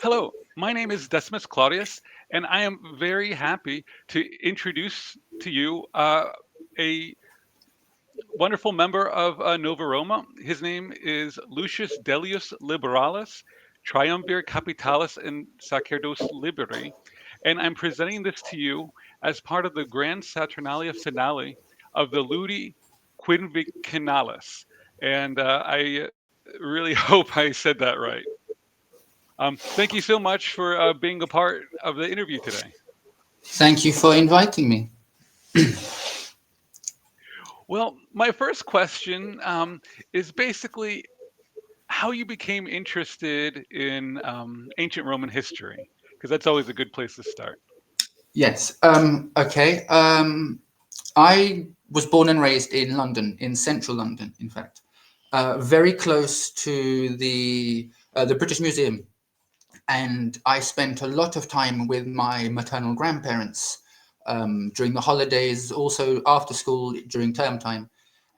Hello, my name is Decimus Claudius, and I am very happy to introduce to you a wonderful member of Nova Roma. His name is Lucius Dellius Liberalis, triumvir capitalis and sacerdos liberi, and I'm presenting this to you as part of the grand saturnalia finale of the LUDI QUINVICENNALES. And I really hope I said that right. Thank you so much for being a part of the interview today. Thank you for inviting me. Well, my first question is basically how you became interested in ancient Roman history, because that's always a good place to start. Yes. Okay. I was born and raised in London, in central London, in fact, very close to the British Museum, and I spent a lot of time with my maternal grandparents during the holidays, also after school during term time.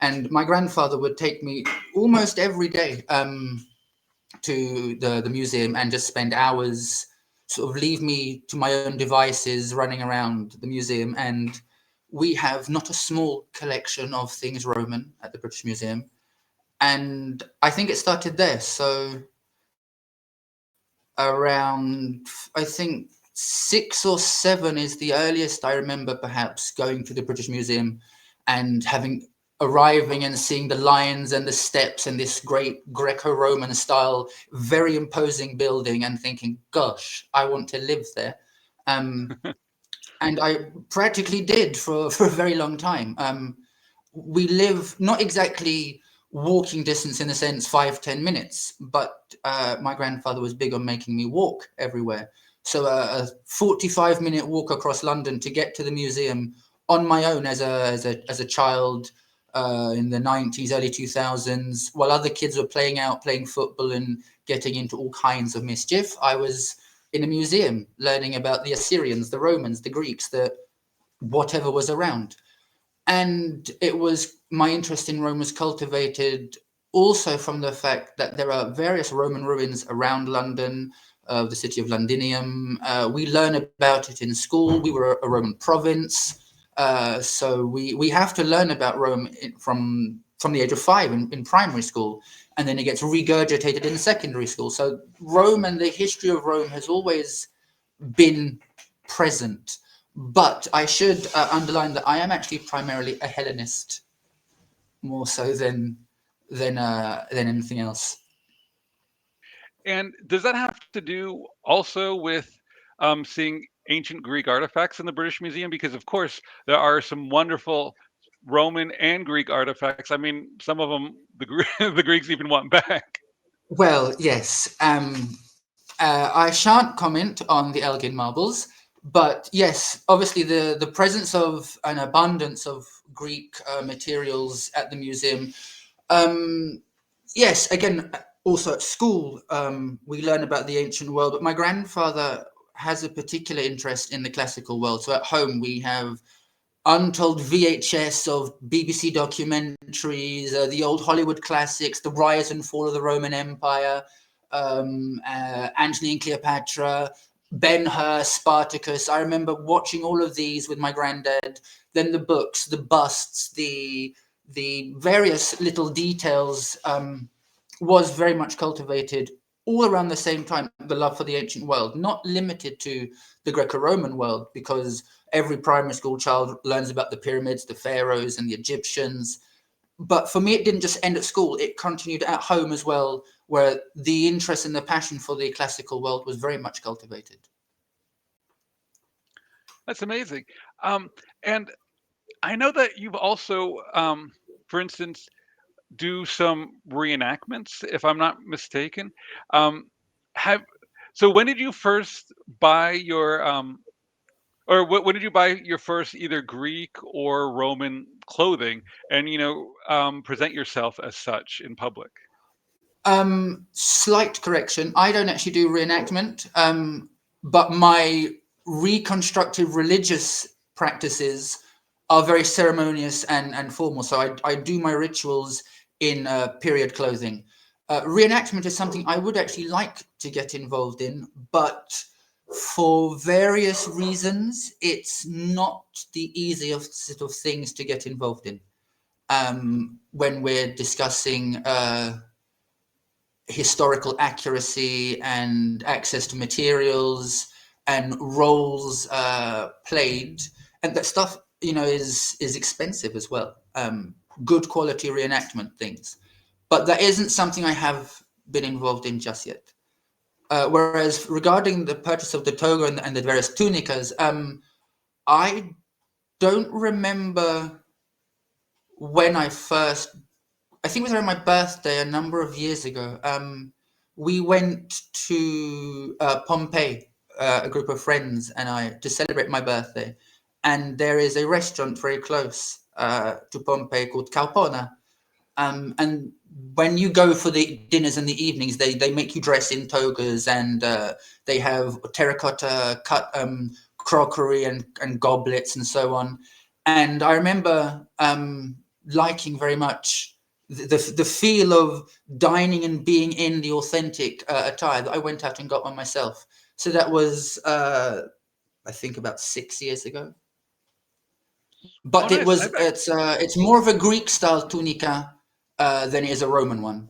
And my grandfather would take me almost every day to the museum and just spend hours, sort of leave me to my own devices running around the museum. And we have not a small collection of things Roman at the British Museum. And I think it started there. So around, I think, 6 or 7 is the earliest I remember perhaps going to the British Museum and having arriving and seeing the lions and the steps and this great Greco-Roman style, very imposing building, and thinking, gosh, I want to live there. Um, and I practically did for a very long time. We live not exactly walking distance in the sense 5-10 minutes, but my grandfather was big on making me walk everywhere. So a 45-minute walk across London to get to the museum on my own as a child in the 90s, early 2000s, while other kids were playing football and getting into all kinds of mischief. I was in a museum learning about the Assyrians, the Romans, the Greeks, the whatever was around. And it was my interest in Rome was cultivated also from the fact that there are various Roman ruins around London, the city of Londinium. We learn about it in school. We were a Roman province, so we have to learn about Rome from the age of 5 in primary school, and then it gets regurgitated in secondary school. So Rome and the history of Rome has always been present. But I should underline that I am actually primarily a Hellenist, more so than anything else. And does that have to do also with seeing ancient Greek artifacts in the British Museum? Because, of course, there are some wonderful Roman and Greek artifacts. I mean, some of them the Greeks even want back. Well, yes. I shan't comment on the Elgin marbles, but yes, obviously the presence of an abundance of Greek materials at the museum. Um, yes, again, also at school, we learn about the ancient world, but my grandfather has a particular interest in the classical world. So at home, we have untold VHS of BBC documentaries, the old Hollywood classics, the rise and fall of the Roman Empire, Antony and Cleopatra, Ben Hur, Spartacus. I remember watching all of these with my granddad. Then the books, the busts, the various little details was very much cultivated all around the same time. The love for the ancient world, not limited to the Greco-Roman world, because every primary school child learns about the pyramids, the pharaohs, and the Egyptians. But for me, it didn't just end at school, it continued at home as well, where the interest and the passion for the classical world was very much cultivated. That's amazing. And I know that you've also, for instance, do some reenactments, if I'm not mistaken. Um, have so when did you first buy your or when did you buy your first either Greek or Roman clothing and present yourself as such in public? Slight correction, I don't actually do reenactment, but my reconstructive religious practices are very ceremonious and formal. So I do my rituals in period clothing. reenactment is something I would actually like to get involved in, but for various reasons, it's not the easiest sort of things to get involved in. When we're discussing historical accuracy and access to materials and roles played, and that stuff, is expensive as well. Good quality reenactment things, but that isn't something I have been involved in just yet. Whereas regarding the purchase of the toga and the various tunicas, I don't remember when I think it was around my birthday a number of years ago. We went to Pompeii, a group of friends and I, to celebrate my birthday. And there is a restaurant very close to Pompeii called Caupona. And when you go for the dinners in the evenings, they make you dress in togas, and they have terracotta cut crockery and goblets and so on. And I remember liking very much the feel of dining and being in the authentic attire. That I went out and got one myself. So that was, I think, about 6 years ago. But Oh, nice. it's more of a Greek style tunica than it is a Roman one.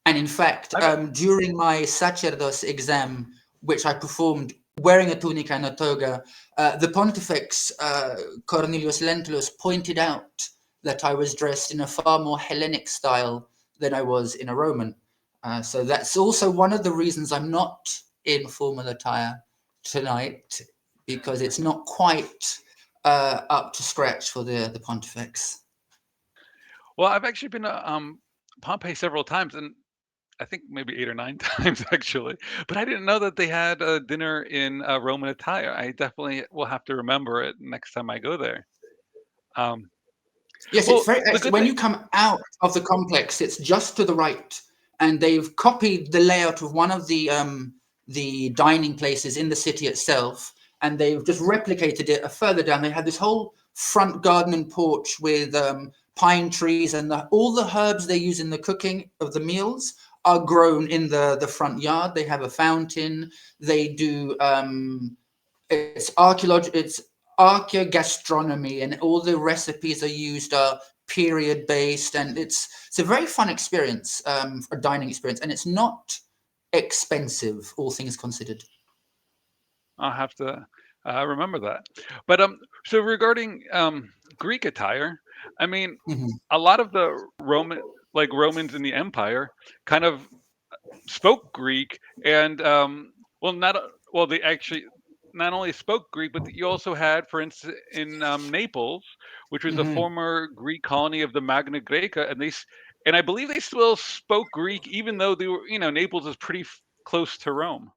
And in fact, during my sacerdos exam, which I performed wearing a tunica and a toga, the Pontifex Cornelius Lentulus pointed out that I was dressed in a far more Hellenic style than I was in a Roman. So that's also one of the reasons I'm not in formal attire tonight, because it's not quite up to scratch for the Pontifex. Well, I've actually been to Pompeii several times, and I think maybe 8 or 9 times actually. But I didn't know that they had a dinner in Roman attire. I definitely will have to remember it next time I go there. Um, Yes, it's well, very the actually, good when thing. you come out of the complex, it's just to the right, and they've copied the layout of one of the dining places in the city itself, and they've just replicated it further down. They have this whole front garden and porch with pine trees, and all the herbs they use in the cooking of the meals are grown in the front yard. They have a fountain. They do it's archaeogastronomy, and all the recipes are used are period based, and it's a very fun experience, a dining experience, and it's not expensive, all things considered. I'll have to remember that. But so regarding Greek attire, I mean, Mhm. a lot of the Romans in the empire kind of spoke Greek, and they actually not only spoke Greek, but you also had, for instance, in Naples, which was the Mhm. former Greek colony of the Magna Graeca, and I believe they still spoke Greek, even though they were, Naples is pretty close to Rome.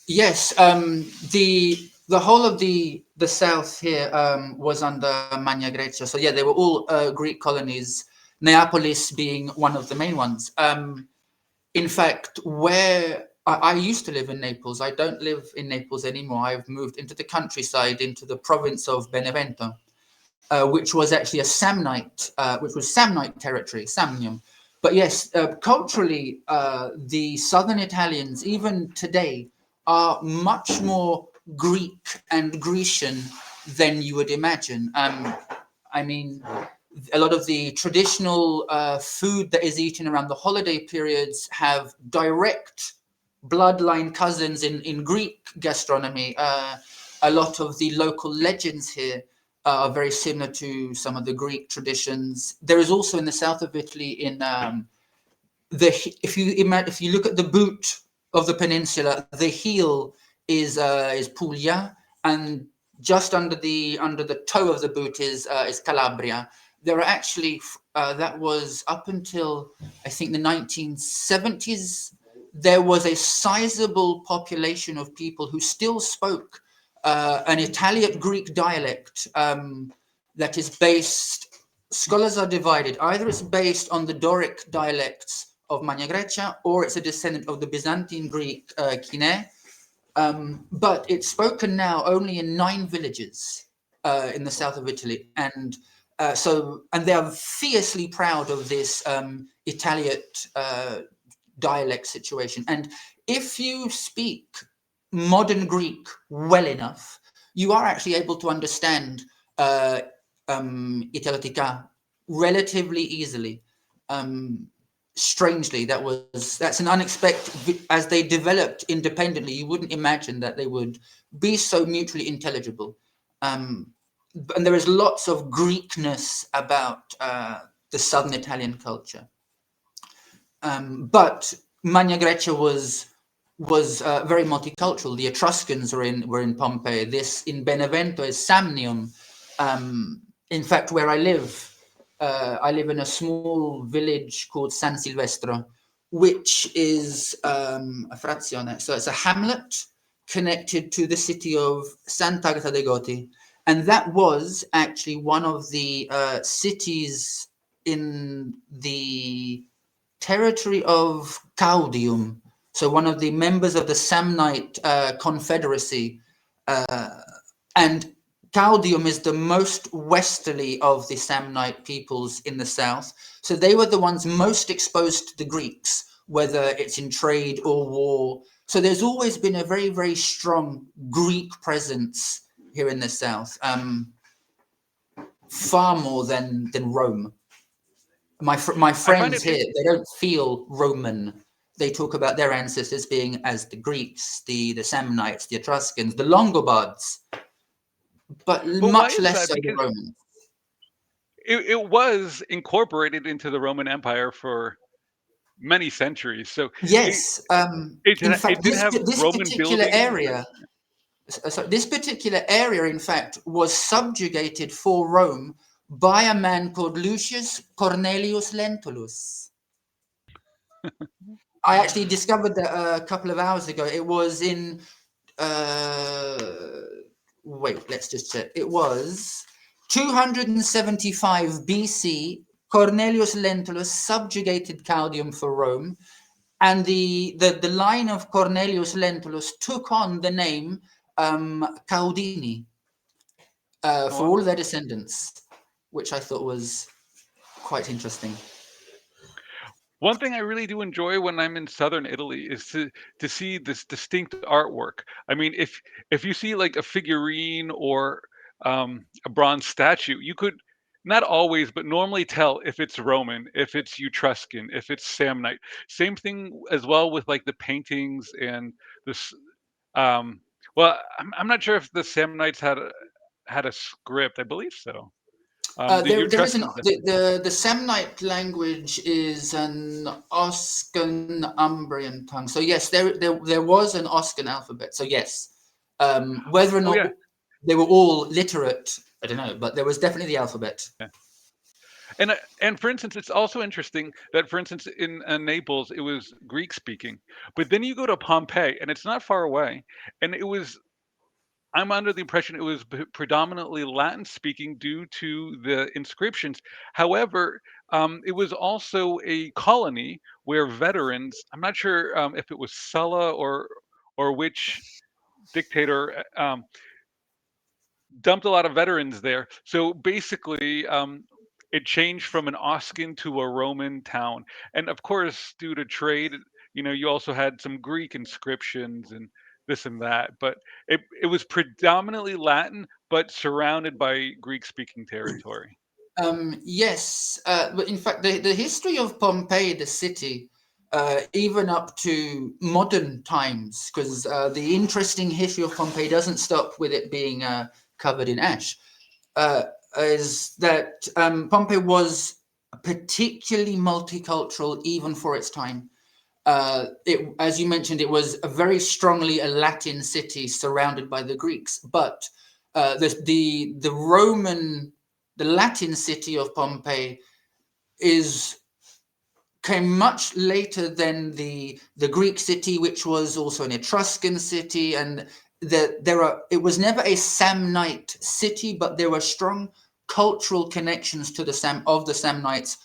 Yes, the whole of the south here was under Magna Graecia. So yeah, they were all Greek colonies. Neapolis being one of the main ones. In fact, where I used to live in Naples, I don't live in Naples anymore. I've moved into the countryside, into the province of Benevento, which was actually which was Samnite territory, Samnium. But yes, culturally, the southern Italians, even today, are much more Greek and Grecian than you would imagine. I mean, a lot of the traditional food that is eaten around the holiday periods have direct bloodline cousins in Greek gastronomy. A lot of the local legends here are very similar to some of the Greek traditions. There is also in the south of Italy, if you look at the boot of the peninsula, the heel is Puglia, and just under the toe of the boot is Calabria. There are actually that was up until I think the 1970s. There was a sizable population of people who still spoke an Italic Greek dialect that is based. Scholars are divided. Either it's based on the Doric dialects of Magna Graecia, or it's a descendant of the Byzantine Greek Kine. But it's spoken now only in 9 villages in the south of Italy, and they are fiercely proud of this Italic dialect situation. And if you speak modern Greek well enough, you are actually able to understand Italotica relatively easily. Strangely, that's an unexpected. As they developed independently, you wouldn't imagine that they would be so mutually intelligible. And there is lots of Greekness about the southern Italian culture. But Magna Grecia was very multicultural. The Etruscans were in Pompeii. This in Benevento is Samnium. In fact, where I live in a small village called San Silvestro, which is a frazione. So it's a hamlet connected to the city of Sant'Agata dei Goti. And that was actually one of the cities in the territory of Caudium. So one of the members of the Samnite Confederacy. And Caudium is the most westerly of the Samnite peoples in the south. So they were the ones most exposed to the Greeks, whether it's in trade or war. So there's always been a very, very strong Greek presence here in the south, far more than Rome. My friends here, they don't feel Roman. They talk about their ancestors being as the Greeks, the Samnites, the Etruscans, the Longobards, but much less so the Romans. It was incorporated into the Roman Empire for many centuries. So yes, in fact, did have this Roman particular buildings. area, so this particular area, in fact, was subjugated for Rome by a man called Lucius Cornelius Lentulus. I actually discovered that a couple of hours ago. It was in wait, let's just check. It was 275 BC. Cornelius Lentulus subjugated Caudium for Rome, and the line of Cornelius Lentulus took on the name Caudini for all of their descendants, which I thought was quite interesting. One thing I really do enjoy when I'm in southern Italy is to see this distinct artwork. I mean, if you see like a figurine or a bronze statue, you could not always, but normally tell if it's Roman, if it's Etruscan, if it's Samnite. Same thing as well with like the paintings and this. Well, I'm not sure if the Samnites had a script. I believe so. There is Etruscans the Samnite language is an Oscan Umbrian tongue. So yes, there was an Oscan alphabet. So yes, whether or not they were all literate, I don't know, but there was definitely the alphabet. Yeah. And for instance, it's also interesting that, for instance, in Naples, it was Greek speaking, but then you go to Pompeii, and it's not far away, and I'm under the impression it was predominantly Latin speaking due to the inscriptions. However, it was also a colony where veterans, I'm not sure if it was Sulla or which dictator, dumped a lot of veterans there. So basically, it changed from an Oscan to a Roman town. And of course, due to trade, you also had some Greek inscriptions and this and that. But it was predominantly Latin, but surrounded by Greek-speaking territory. Yes, but in fact, the history of Pompeii, the city, even up to modern times, because the interesting history of Pompeii doesn't stop with it being covered in ash, is that Pompeii was particularly multicultural even for its time. As you mentioned, it was very strongly a Latin city surrounded by the Greeks, but the Latin city of Pompeii came much later than the Greek city, which was also an Etruscan city, and it was never a Samnite city, but there were strong cultural connections to the Samnites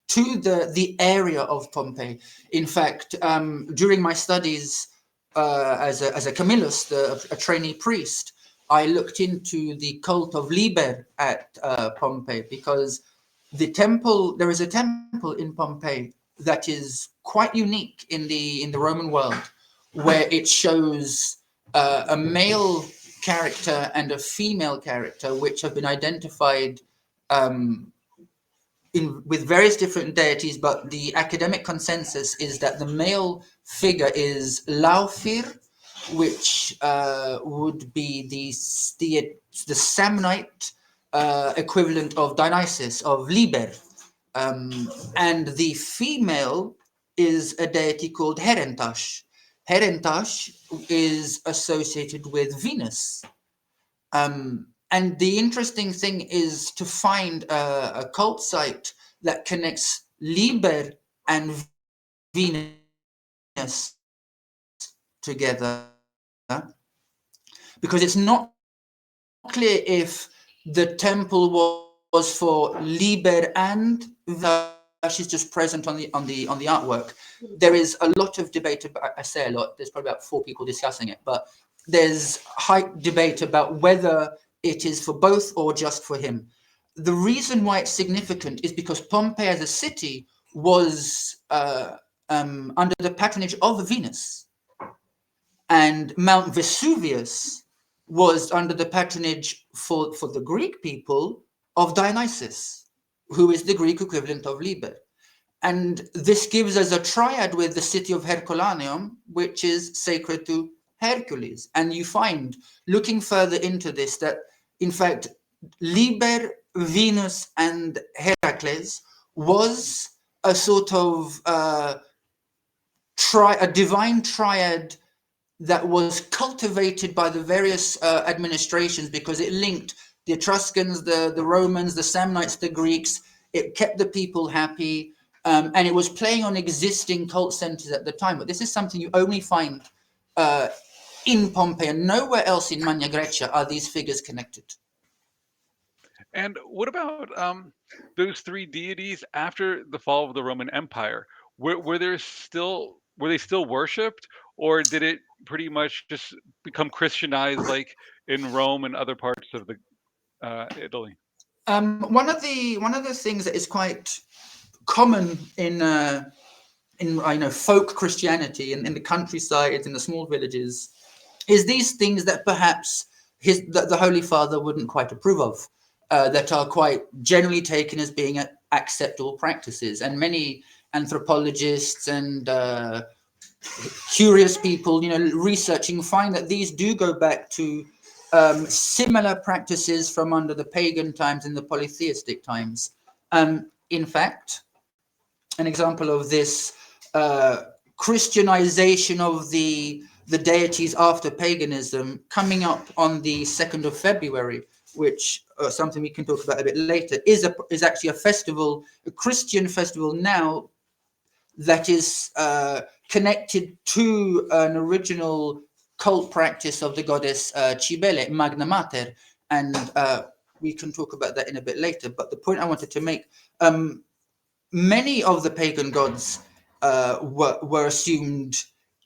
to the area of Pompeii. In fact, during my studies as a Camillus, a trainee priest, I looked into the cult of Liber at Pompeii, because there is a temple in Pompeii that is quite unique in the Roman world, where it shows a male character and a female character, which have been identified with various different deities, but the academic consensus is that the male figure is Laufir, which would be the Samnite equivalent of Dionysus, of Liber. And the female is a deity called Herentash. Herentash is associated with Venus. And the interesting thing is to find a cult site that connects Liber and Venus together, because it's not clear if the temple was for Liber and she's just present on the artwork. There is a lot of debate about, I say a lot, there's probably about 4 people discussing it, but there's high debate about whether it is for both or just for him. The reason why it's significant is because Pompeii as a city was under the patronage of Venus, and Mount Vesuvius was under the patronage for the Greek people of Dionysus, who is the Greek equivalent of Liber. And this gives us a triad with the city of Herculaneum, which is sacred to Hercules. And you find, looking further into this, that in fact, Liber, Venus, and Heracles was a sort of a divine triad that was cultivated by the various administrations, because it linked the Etruscans, the Romans, the Samnites, the Greeks. It kept the people happy, and it was playing on existing cult centers at the time. But this is something you only find in Pompeii, and nowhere else in Magna Graecia are these figures connected. And what about those 3 deities after the fall of the Roman Empire? Were they still worshipped, or did it pretty much just become Christianized, like in Rome and other parts of the Italy? One of the things that is quite common in folk Christianity and in the countryside, in the small villages, is these things that perhaps the Holy Father wouldn't quite approve of, that are quite generally taken as being acceptable practices. And many anthropologists and curious people, researching, find that these do go back to similar practices from under the pagan times and the polytheistic times. In fact, an example of this Christianization of the deities after paganism coming up on the 2nd of February, which something we can talk about a bit later, is actually a festival, a Christian festival now, that is connected to an original cult practice of the goddess Cybele, Magna Mater, and we can talk about that in a bit later. But the point I wanted to make, many of the pagan gods were assumed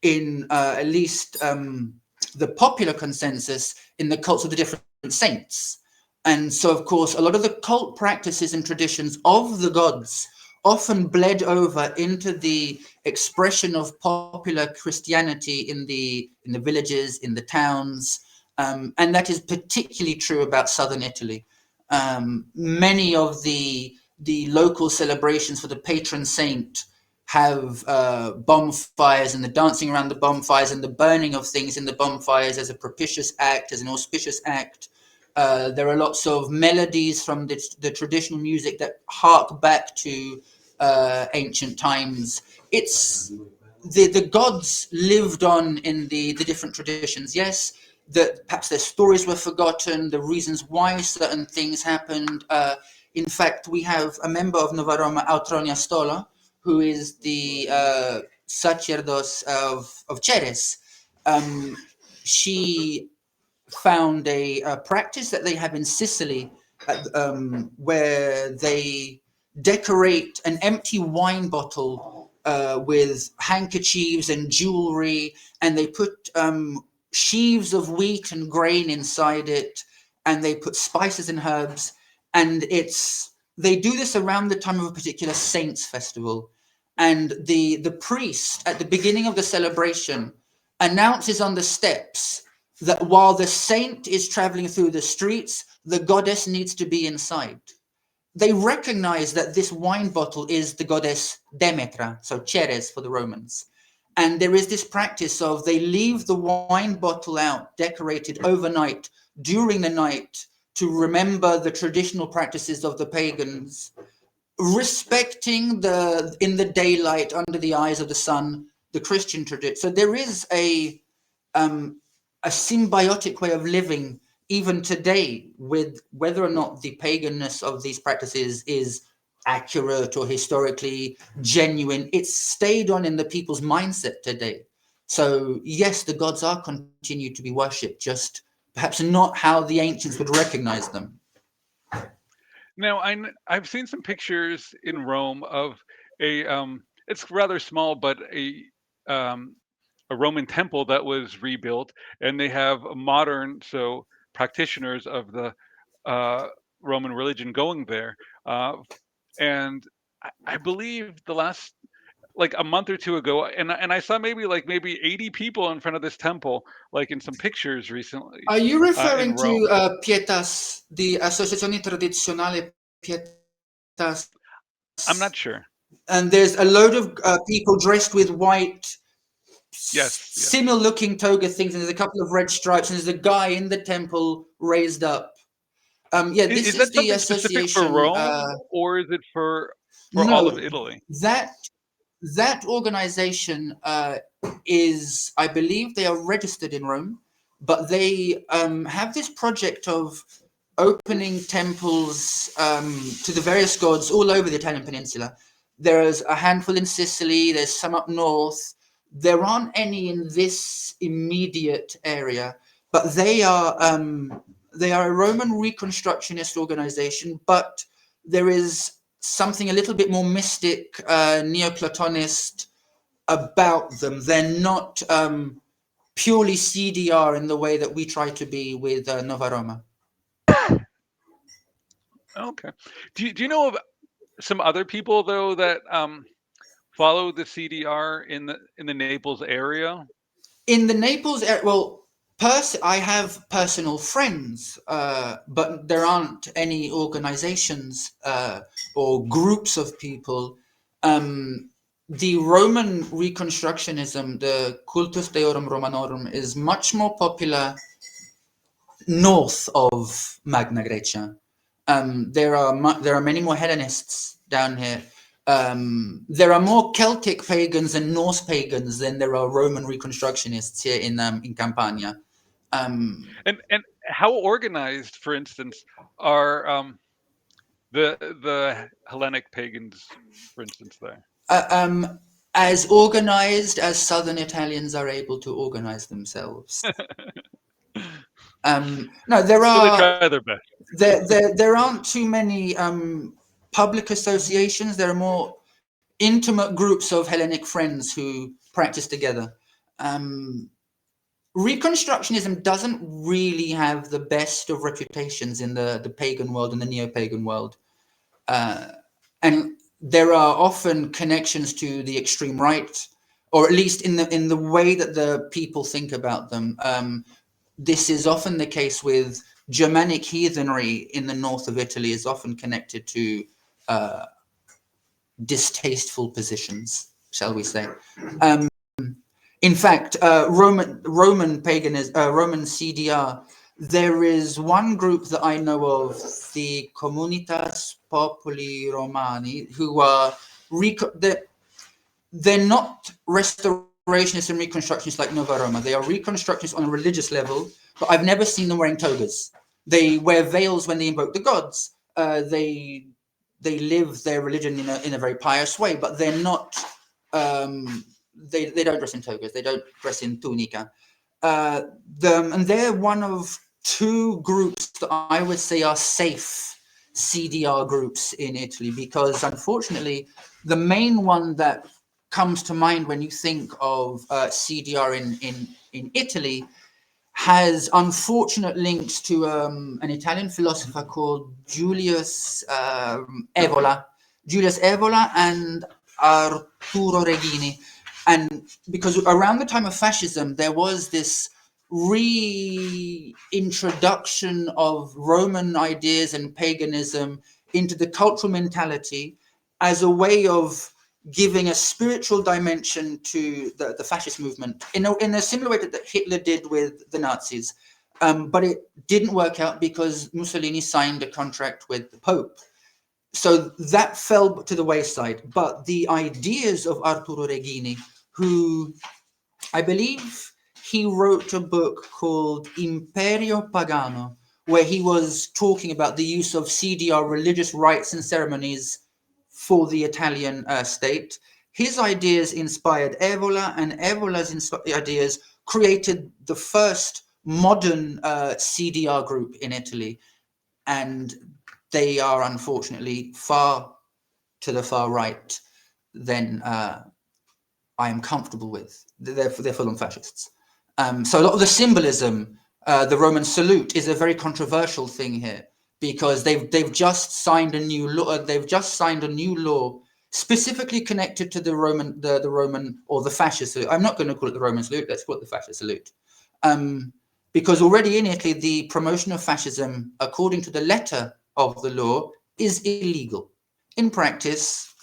in at least the popular consensus in the cults of the different saints. And so, of course, a lot of the cult practices and traditions of the gods often bled over into the expression of popular Christianity in the villages, in the towns, and that is particularly true about southern Italy. Many of the local celebrations for the patron saint have bonfires, and the dancing around the bonfires and the burning of things in the bonfires as a propitious act, as an auspicious act. There are lots of melodies from the traditional music that hark back to ancient times. It's the gods lived on in the different traditions. Yes, that perhaps their stories were forgotten, the reasons why certain things happened. In fact, we have a member of Nova Roma, Autronia Stola, who is the sacerdos of Ceres. She found a practice that they have in Sicily, where they decorate an empty wine bottle with handkerchiefs and jewelry, and they put sheaves of wheat and grain inside it, and they put spices and herbs, and they do this around the time of a particular saint's festival. and the priest at the beginning of the celebration announces on the steps that while the saint is traveling through the streets, the goddess needs to be inside. They recognize that this wine bottle is the goddess Demetra, so Ceres for the Romans. And there is this practice of they leave the wine bottle out, decorated overnight, during the night, to remember the traditional practices of the pagans, respecting in the daylight, under the eyes of the sun, the Christian tradition. So there is a symbiotic way of living even today, with whether or not the paganness of these practices is accurate or historically genuine. It's stayed on in the people's mindset today. So yes, the gods are continued to be worshipped, just perhaps not how the ancients would recognize them. Now, I've seen some pictures in Rome of it's rather small, but a Roman temple that was rebuilt, and they have modern practitioners of the Roman religion going there, and I believe the last like a month or two ago, and I saw maybe 80 people in front of this temple, like in some pictures recently. Are you referring in Rome. to Pietas, the Associazione Tradizionale Pietas? I'm not sure. And there's a load of people dressed with white, similar looking toga things, and there's a couple of red stripes, and there's a guy in the temple raised up. This is that the something specific association. for Rome, or is it for no, all of Italy? That organization is, I believe, they are registered in Rome, but they have this project of opening temples to the various gods all over the Italian peninsula. There's a handful in Sicily, there's some up north. There aren't any in this immediate area, but they are a Roman Reconstructionist organization, but there is something a little bit more mystic, Neoplatonist about them. They're not purely CDR in the way that we try to be with Nova Roma. Okay. Do you know of some other people though that follow the CDR in the Naples area? In the Naples area, well, I have personal friends, but there aren't any organizations or groups of people. The Roman Reconstructionism, the Cultus Deorum Romanorum, is much more popular north of Magna Graecia. There are many more Hellenists down here. There are more Celtic pagans and Norse pagans than there are Roman Reconstructionists here in Campania. And how organized, for instance, are the Hellenic pagans, for instance, there? As organized as Southern Italians are able to organize themselves. No, there are. So they try their best. There aren't too many public associations. There are more intimate groups of Hellenic friends who practice together. Reconstructionism doesn't really have the best of reputations in the pagan world and the neo-pagan world. And there are often connections to the extreme right, or at least in the way that the people think about them. This is often the case with Germanic heathenry in the north of Italy, is often connected to distasteful positions, shall we say. In fact, Roman paganism, Roman CDR, there is one group that I know of, the Communitas Populi Romani, who are they're not restorationists and reconstructionists like Nova Roma. They are reconstructionists on a religious level, but I've never seen them wearing togas. They wear veils when they invoke the gods. They live their religion in a very pious way, but they're not. They don't dress in togas. They don't dress in tunica. And they're one of two groups that I would say are safe CDR groups in Italy, because unfortunately, the main one that comes to mind when you think of CDR in Italy has unfortunate links to an Italian philosopher called Julius Evola. Julius Evola, and Arturo Regini. And because around the time of fascism, there was this reintroduction of Roman ideas and paganism into the cultural mentality as a way of giving a spiritual dimension to the fascist movement in a similar way that Hitler did with the Nazis. But it didn't work out because Mussolini signed a contract with the Pope. So that fell to the wayside. But the ideas of Arturo Regini, who I believe he wrote a book called Imperio Pagano, where he was talking about the use of CDR, religious rites and ceremonies, for the Italian state. His ideas inspired Evola, and Evola's ideas created the first modern CDR group in Italy. And they are unfortunately far to the far right than I am comfortable with. They're full-on fascists. So a lot of the symbolism, the Roman salute, is a very controversial thing here, because they've just signed a new law. They've just signed a new law specifically connected to the Roman or the fascist salute. I'm not going to call it the Roman salute. Let's call it the fascist salute, because already in Italy, the promotion of fascism, according to the letter of the law, is illegal. In practice,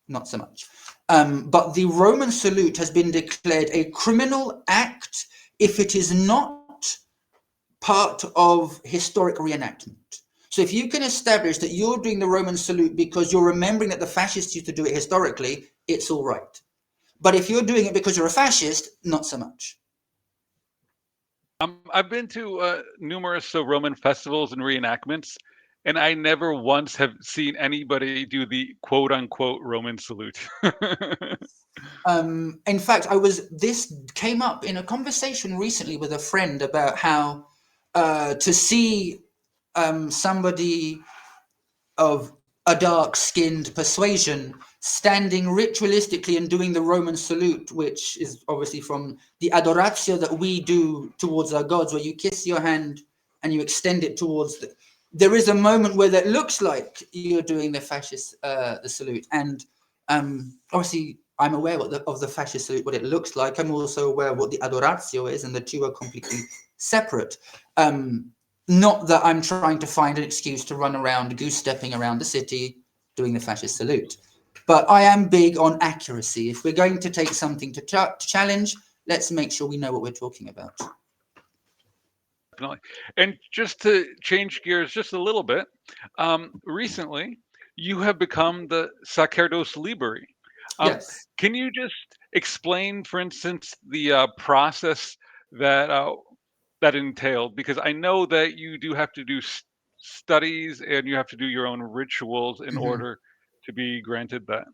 not so much. But the Roman salute has been declared a criminal act if it is not part of historic reenactment. So if you can establish that you're doing the Roman salute because you're remembering that the fascists used to do it historically, it's all right. But if you're doing it because you're a fascist, not so much. I've been to numerous Roman festivals and reenactments, and I never once have seen anybody do the quote unquote Roman salute. In fact, this came up in a conversation recently with a friend about how to see somebody of a dark-skinned persuasion standing ritualistically and doing the Roman salute, which is obviously from the adoratio that we do towards our gods, where you kiss your hand and you extend it towards there is a moment where that looks like you're doing the fascist the salute. And obviously I'm aware of the fascist salute, what it looks like. I'm also aware of what the adoratio is, and the two are completely separate. Not that I'm trying to find an excuse to run around goose-stepping around the city doing the fascist salute. But I am big on accuracy. If we're going to take something to challenge, let's make sure we know what we're talking about. Definitely. And just to change gears just a little bit, recently you have become the sacerdos liberi. Yes. Can you just explain, for instance, the process that that entailed? Because I know that you do have to do studies and you have to do your own rituals in order to be granted that.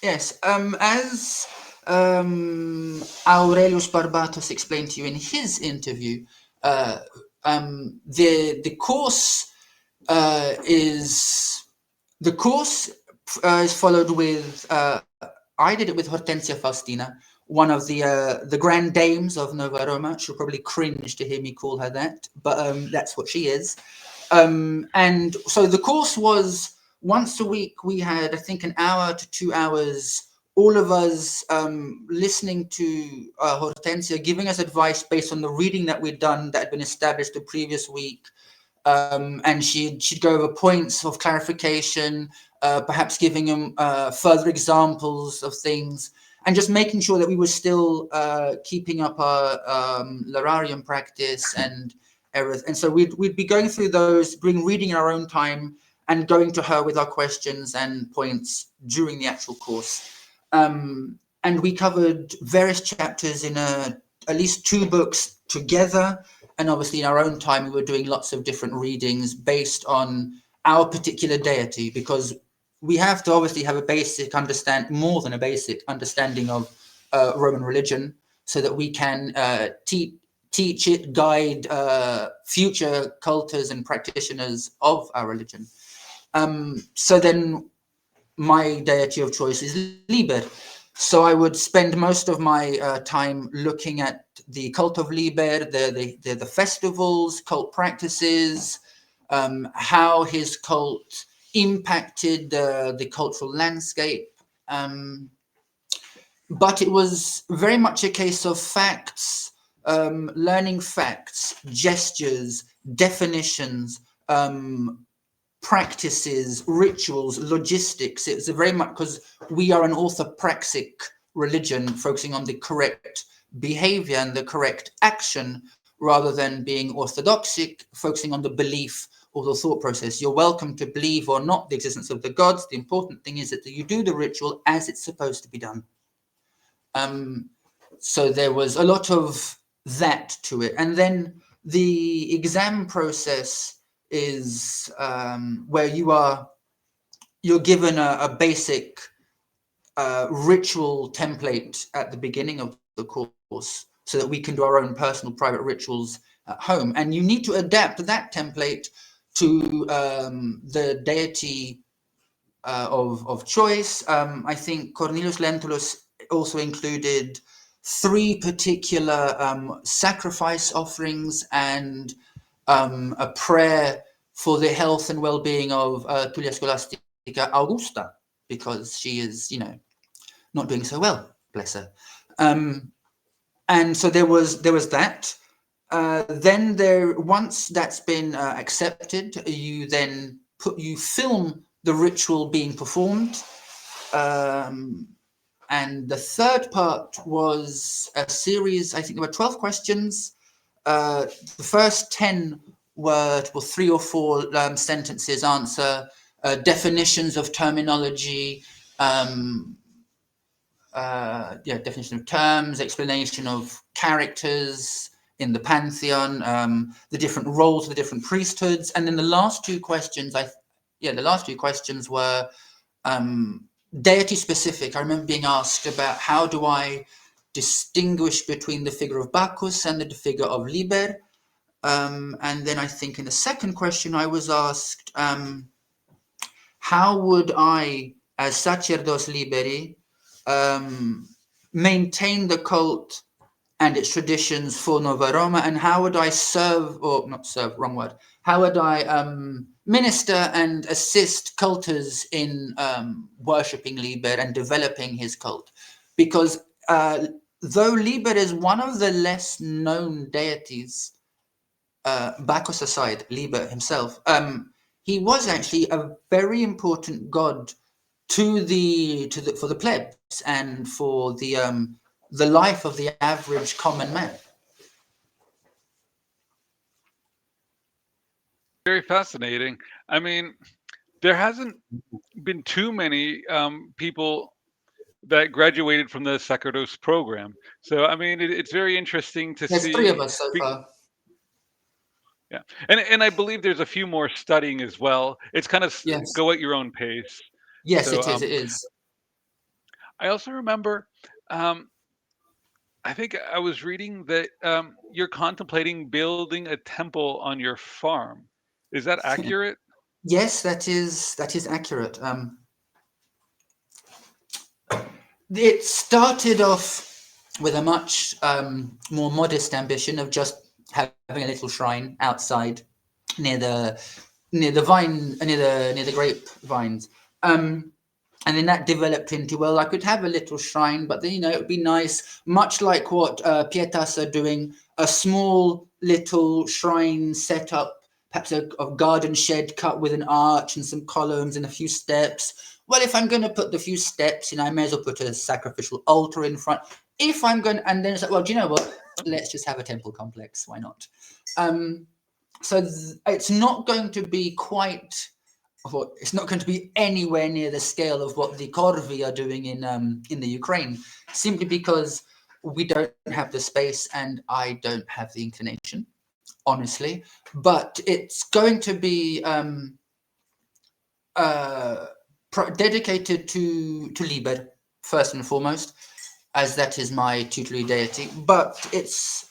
Yes. As Aurelius Barbatos explained to you in his interview, the course is followed with. I did it with Hortensia Faustina, one of the grand dames of Nova Roma. She'll probably cringe to hear me call her that, but that's what she is. And so the course was once a week. We had, I think, an hour to 2 hours, all of us listening to Hortensia, giving us advice based on the reading that we'd done that had been established the previous week. And she'd go over points of clarification, perhaps giving them further examples of things, and just making sure that we were still keeping up our Lararium practice and everything. And so we'd be going through those, reading in our own time, and going to her with our questions and points during the actual course. And we covered various chapters in at least 2 books together. And obviously in our own time, we were doing lots of different readings based on our particular deity, because we have to obviously have a basic more than a basic understanding of Roman religion, so that we can teach it, guide future cultors and practitioners of our religion. So then my deity of choice is Liber. So I would spend most of my time looking at the cult of Liber, the festivals, cult practices, how his cult impacted the cultural landscape, But it was very much a case of facts, learning facts, gestures, definitions, practices, rituals, logistics. It's a very much because we are an orthopraxic religion focusing on the correct behavior and the correct action rather than being orthodoxic, focusing on the belief or the thought process. You're welcome to believe or not the existence of the gods. The important thing is that you do the ritual as it's supposed to be done. So there was a lot of that to it. And then the exam process is where you're given a basic ritual template at the beginning of the course so that we can do our own personal private rituals at home. And you need to adapt that template to the deity of choice. I think Cornelius Lentulus also included 3 particular sacrifice offerings and a prayer for the health and well-being of Tullia Scholastica Augusta, because she is, not doing so well, bless her. And so there was that. Then once that's been accepted, you then film the ritual being performed. And the third part was a series, I think there were 12 questions. The first 10 were 3 or 4 sentences answer, definitions of terminology, definition of terms, explanation of characters in the pantheon, the different roles of the different priesthoods. And then the last 2 questions, were deity specific. I remember being asked about how do I distinguish between the figure of Bacchus and the figure of Liber. And then I think in the second question I was asked, how would I, as sacerdos liberi, maintain the cult and its traditions for Nova Roma, and how would I how would I minister and assist cultors in worshipping Liber and developing his cult? Because though Liber is one of the less known deities, Bacchus aside, Liber himself, he was actually a very important god for the plebs and for the life of the average common man. Very fascinating. I mean, there hasn't been too many people that graduated from the sacerdos program. So, I mean, it's very interesting to There's see. 3 of us so far. Yeah, and I believe there's a few more studying as well. It's kind of Yes. go at your own pace. Yes, So, it is. I also remember, I think I was reading that you're contemplating building a temple on your farm. Is that accurate? Yes, that is accurate. It started off with a much more modest ambition of just having a little shrine outside near the grape vines. And then that developed into, well, I could have a little shrine, but then, it would be nice, much like what Pietas are doing, a small little shrine set up, perhaps a garden shed cut with an arch and some columns and a few steps. Well, if I'm going to put the few steps, I may as well put a sacrificial altar in front. If I'm going to, and then it's like, well, do you know what? Let's just have a temple complex. Why not? So it's not going to be it's not going to be anywhere near the scale of what the Corvi are doing in the Ukraine, simply because we don't have the space and I don't have the inclination, honestly. But it's going to be dedicated to Liber, first and foremost, as that is my tutelary deity. But it's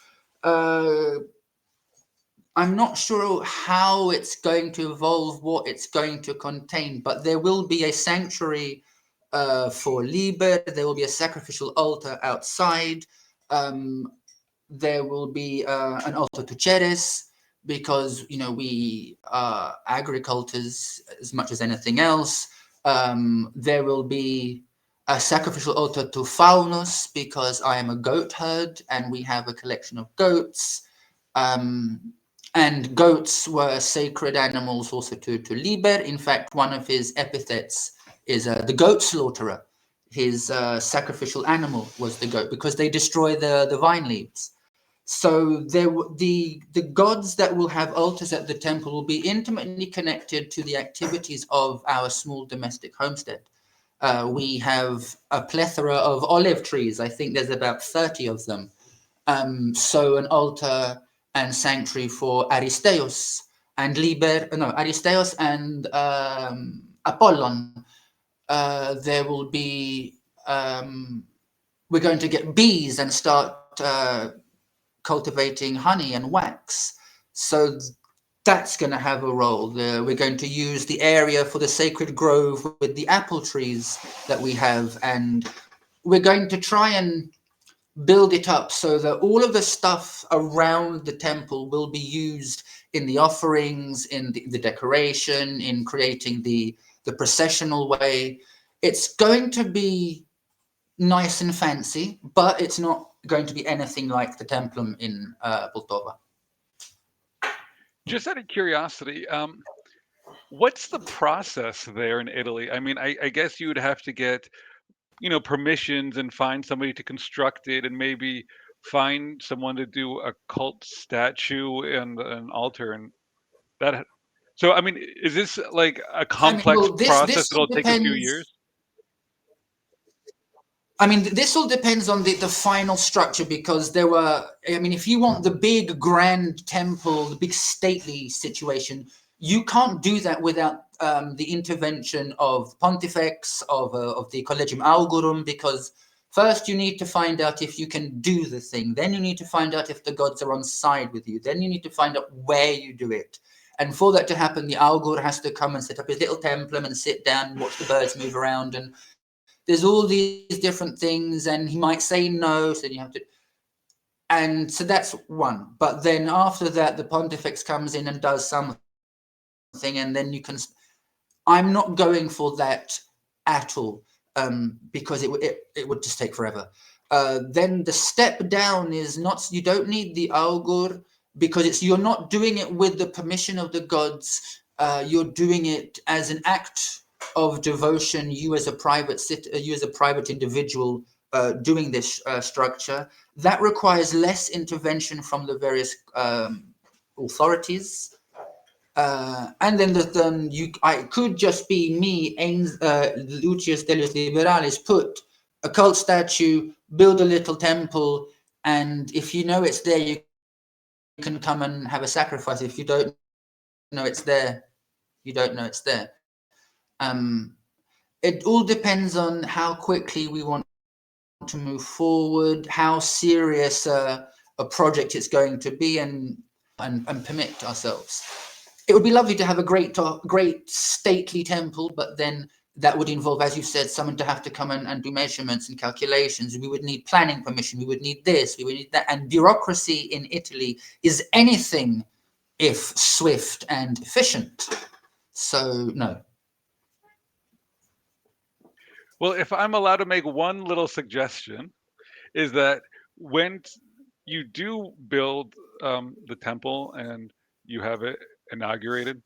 I'm not sure how it's going to evolve, what it's going to contain, but there will be a sanctuary for Liber. There will be a sacrificial altar outside. There will be an altar to Ceres, because we are agricultors as much as anything else. There will be a sacrificial altar to Faunus because I am a goat herd and we have a collection of goats. And goats were sacred animals also to Liber. In fact, one of his epithets is the goat slaughterer. His sacrificial animal was the goat because they destroy the vine leaves. So the gods that will have altars at the temple will be intimately connected to the activities of our small domestic homestead. We have a plethora of olive trees. I think there's about 30 of them. So an altar and sanctuary for Aristeus and Aristeus and Apollon. There will be, we're going to get bees and start cultivating honey and wax. So that's going to have a role. We're going to use the area for the sacred grove with the apple trees that we have, and we're going to try and build it up so that all of the stuff around the temple will be used in the offerings, in the decoration, in creating the processional way. It's going to be nice and fancy, but it's not going to be anything like the Templum in Poltava. Just out of curiosity, what's the process there in Italy? I mean, I guess you would have to get, permissions and find somebody to construct it, and maybe find someone to do a cult statue and an altar and that. So, I mean, is this like a I mean, complex well, process this all that'll take a few depends. years? I mean, this all depends on the final structure because there were, I mean, if you want the big grand temple, the big stately situation, you can't do that without the intervention of pontifex, of the Collegium Augurum, because first you need to find out if you can do the thing. Then you need to find out if the gods are on side with you. Then you need to find out where you do it. And for that to happen, the Augur has to come and set up his little templum and sit down and watch the birds move around. And there's all these different things, and he might say no, so then you have to. And so that's one. But then after that, the pontifex comes in and does something, and then you can. I'm not going for that at all, because it would just take forever. Then the step down is not. You don't need the augur because you're not doing it with the permission of the gods. You're doing it as an act of devotion. You as a private individual doing this structure that requires less intervention from the various authorities. And then I could just be me, Lucius Dellius Liberalis, put a cult statue, build a little temple, and if you know it's there, you can come and have a sacrifice. If you don't know it's there, you don't know it's there. It all depends on how quickly we want to move forward, how serious a project it's going to be, and permit ourselves. It would be lovely to have a great stately temple, but then that would involve, as you said, someone to have to come and do measurements and calculations. We would need planning permission. We would need this. We would need that. And bureaucracy in Italy is anything if swift and efficient. So, no. Well, if I'm allowed to make one little suggestion, is that when you do build the temple and you have it inaugurated,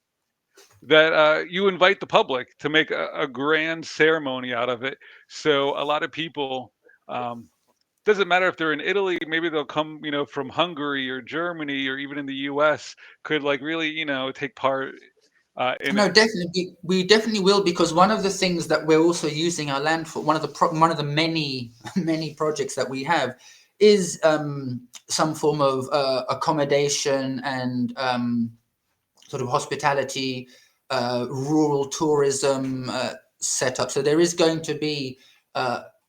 that you invite the public to make a grand ceremony out of it. So a lot of people, doesn't matter if they're in Italy, maybe they'll come, from Hungary or Germany or even in the US, could like really, take part in No, it. definitely, we definitely will, because one of the things that we're also using our land for, one of the many many projects that we have, is some form of accommodation and sort of hospitality, rural tourism setup. So there is going to be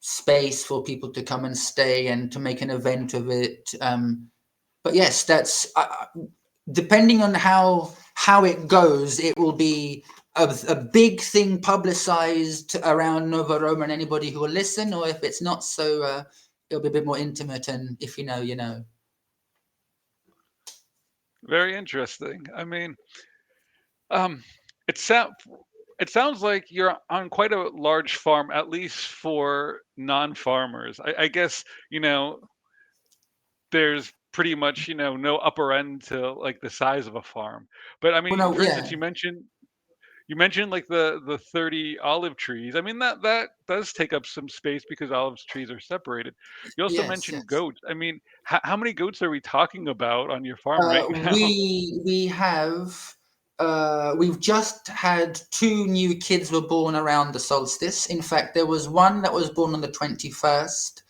space for people to come and stay and to make an event of it. But yes, that's depending on how it goes, it will be a big thing publicized around Nova Roma and anybody who will listen, or if it's not so, it'll be a bit more intimate, and if you know, you know. Very interesting. I mean, it it sounds like you're on quite a large farm, at least for non-farmers. I guess, there's pretty much, no upper end to like the size of a farm. But I Well, mean, no, for instance, yeah, you mentioned like the 30 olive trees. I mean, that does take up some space because olive trees are separated. You also yes, mentioned yes. goats. I mean, how many goats are we talking about on your farm right now? We've just had two new kids were born around the solstice. In fact, there was one that was born on the 21st.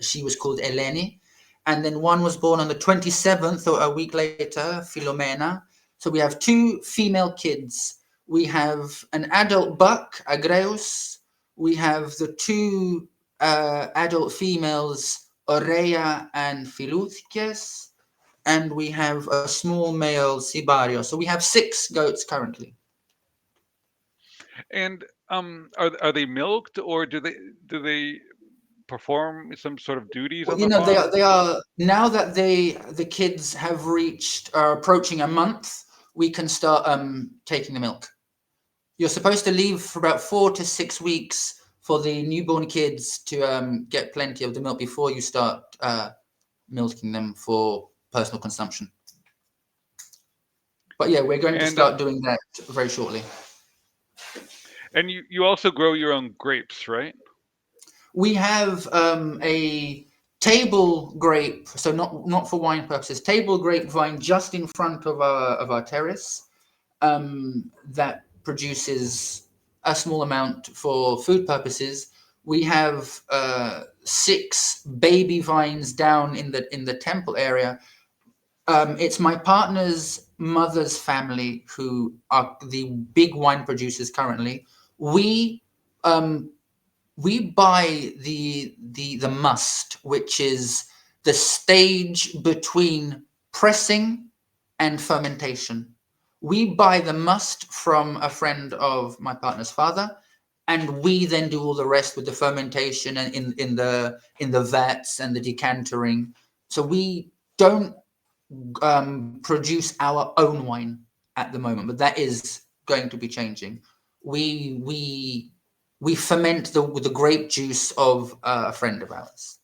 She was called Eleni, and then one was born on the 27th, or a week later, Philomena. So we have two female kids. We have an adult buck, Agreus. We have the two adult females, Oreia and Philuthikes, and we have a small male Sibario. So we have 6 goats currently. And are they milked, or do they perform some sort of duties Well, on the farm? they are now that the kids have reached approaching a month, we can start taking the milk. You're supposed to leave for about 4 to 6 weeks for the newborn kids to get plenty of the milk before you start milking them for personal consumption. But yeah, we're going to And start doing that very shortly. you also grow your own grapes, right? We have a table grape, so not for wine purposes, table grapevine just in front of our terrace that produces a small amount for food purposes. We have 6 baby vines down in the temple area. It's my partner's mother's family who are the big wine producers currently. We um, we buy the must, which is the stage between pressing and fermentation. We buy the must from a friend of my partner's father, and we then do all the rest with the fermentation and in the vats and the decantering. So we don't produce our own wine at the moment, but that is going to be changing. We ferment the grape juice of a friend of ours,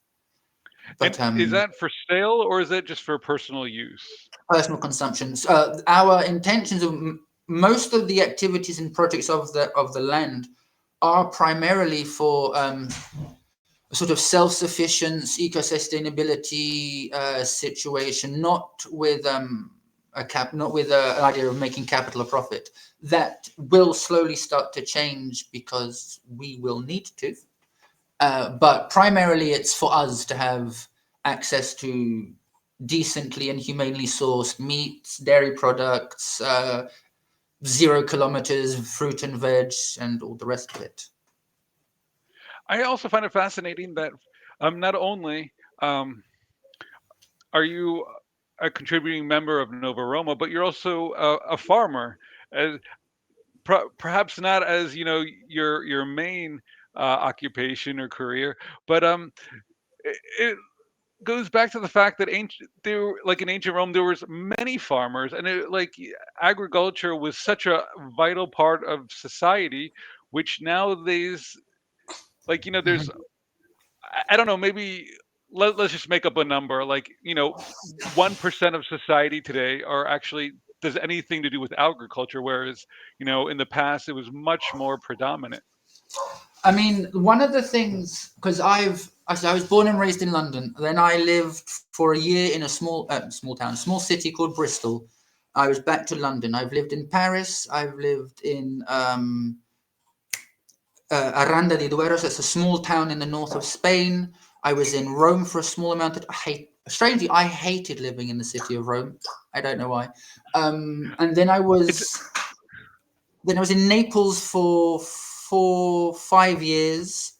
And but is that for sale, or is that just for personal use? personal consumptions. Our intentions of most of the activities and projects of the land are primarily for sort of self-sufficiency, eco-sustainability situation, not with an idea of making capital or profit. That will slowly start to change because we will need to. But primarily, it's for us to have access to decently and humanely sourced meats, dairy products, 0 kilometers, fruit and veg, and all the rest of it. I also find it fascinating that not only um, are you a contributing member of Nova Roma, but you're also a farmer. As perhaps not as your main occupation or career, but it goes back to the fact that like in ancient Rome, there was many farmers, and agriculture was such a vital part of society, which nowadays, there's Mhm. I don't know, maybe let's just make up a number, 1% of society today are actually does anything to do with agriculture, whereas in the past it was much more predominant. I mean, one of the things, because I was born and raised in London. Then I lived for a year in a small town, small city called Bristol. I was back to London. I've lived in Paris. I've lived in Aranda de Duero. So it's a small town in the north of Spain. I was in Rome for a small amount of. Strangely, I hated living in the city of Rome. I don't know why. And It's then I was in Naples for 5 years,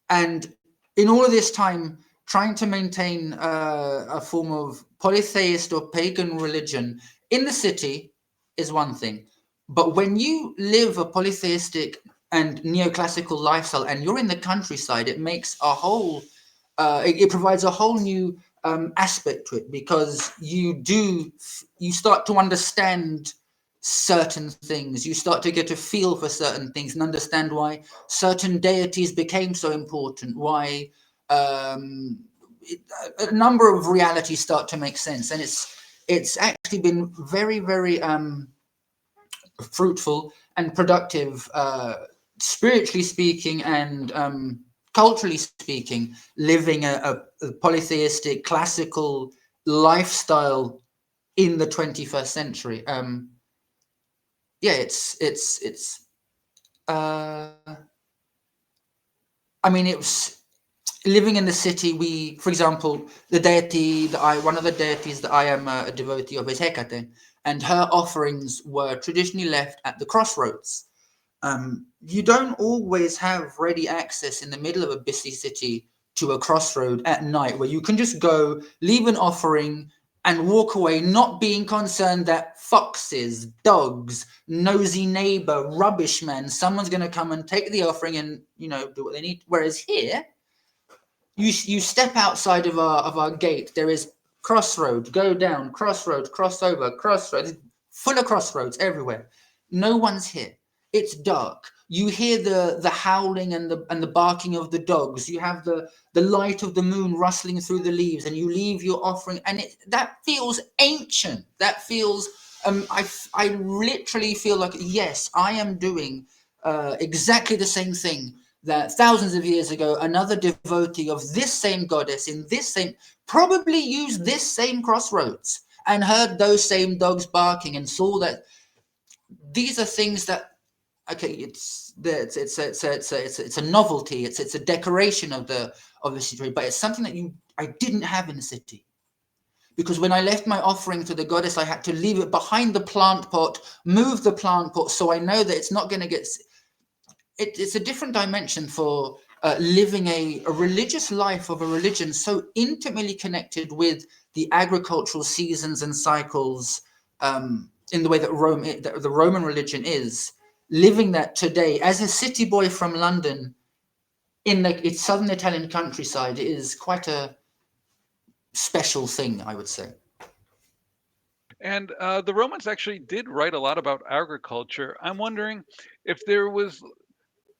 and in all of this time, trying to maintain a form of polytheist or pagan religion in the city is one thing, but when you live a polytheistic and neoclassical lifestyle and you're in the countryside, it makes a whole it provides a whole new aspect to it, because you start to understand certain things. You start to get a feel for certain things and understand why certain deities became so important, why a number of realities start to make sense. And it's actually been very, very fruitful and productive, spiritually speaking and culturally speaking, living a polytheistic classical lifestyle in the 21st century. Yeah, it's I mean, it was living in the city. We, for example, the deity that one of the deities that I am a devotee of is Hecate, and her offerings were traditionally left at the crossroads. You don't always have ready access in the middle of a busy city to a crossroad at night where you can just go, leave an offering, and walk away, not being concerned that foxes, dogs, nosy neighbor, rubbish man, someone's going to come and take the offering and, you know, do what they need. Whereas here, you step outside of our gate, there is crossroad, go down, crossroad, cross over, crossroads, full of crossroads everywhere. No one's here. It's dark. You hear the howling and the barking of the dogs. You have the light of the moon rustling through the leaves, and you leave your offering, and that feels ancient. That feels I literally feel like, yes, I am doing exactly the same thing that thousands of years ago another devotee of this same goddess in this same probably used this same crossroads and heard those same dogs barking and saw that. These are things that, okay, it's a novelty, it's a decoration of the city, but it's something that I didn't have in the city. Because when I left my offering to the goddess, I had to leave it behind the plant pot, move the plant pot, so I know that it's not going to get. It's a different dimension for living a religious life of a religion so intimately connected with the agricultural seasons and cycles, in the way that the Roman religion is. Living that today as a city boy from London in its southern Italian countryside is quite a special thing, I would say. And the Romans actually did write a lot about agriculture. I'm wondering if there was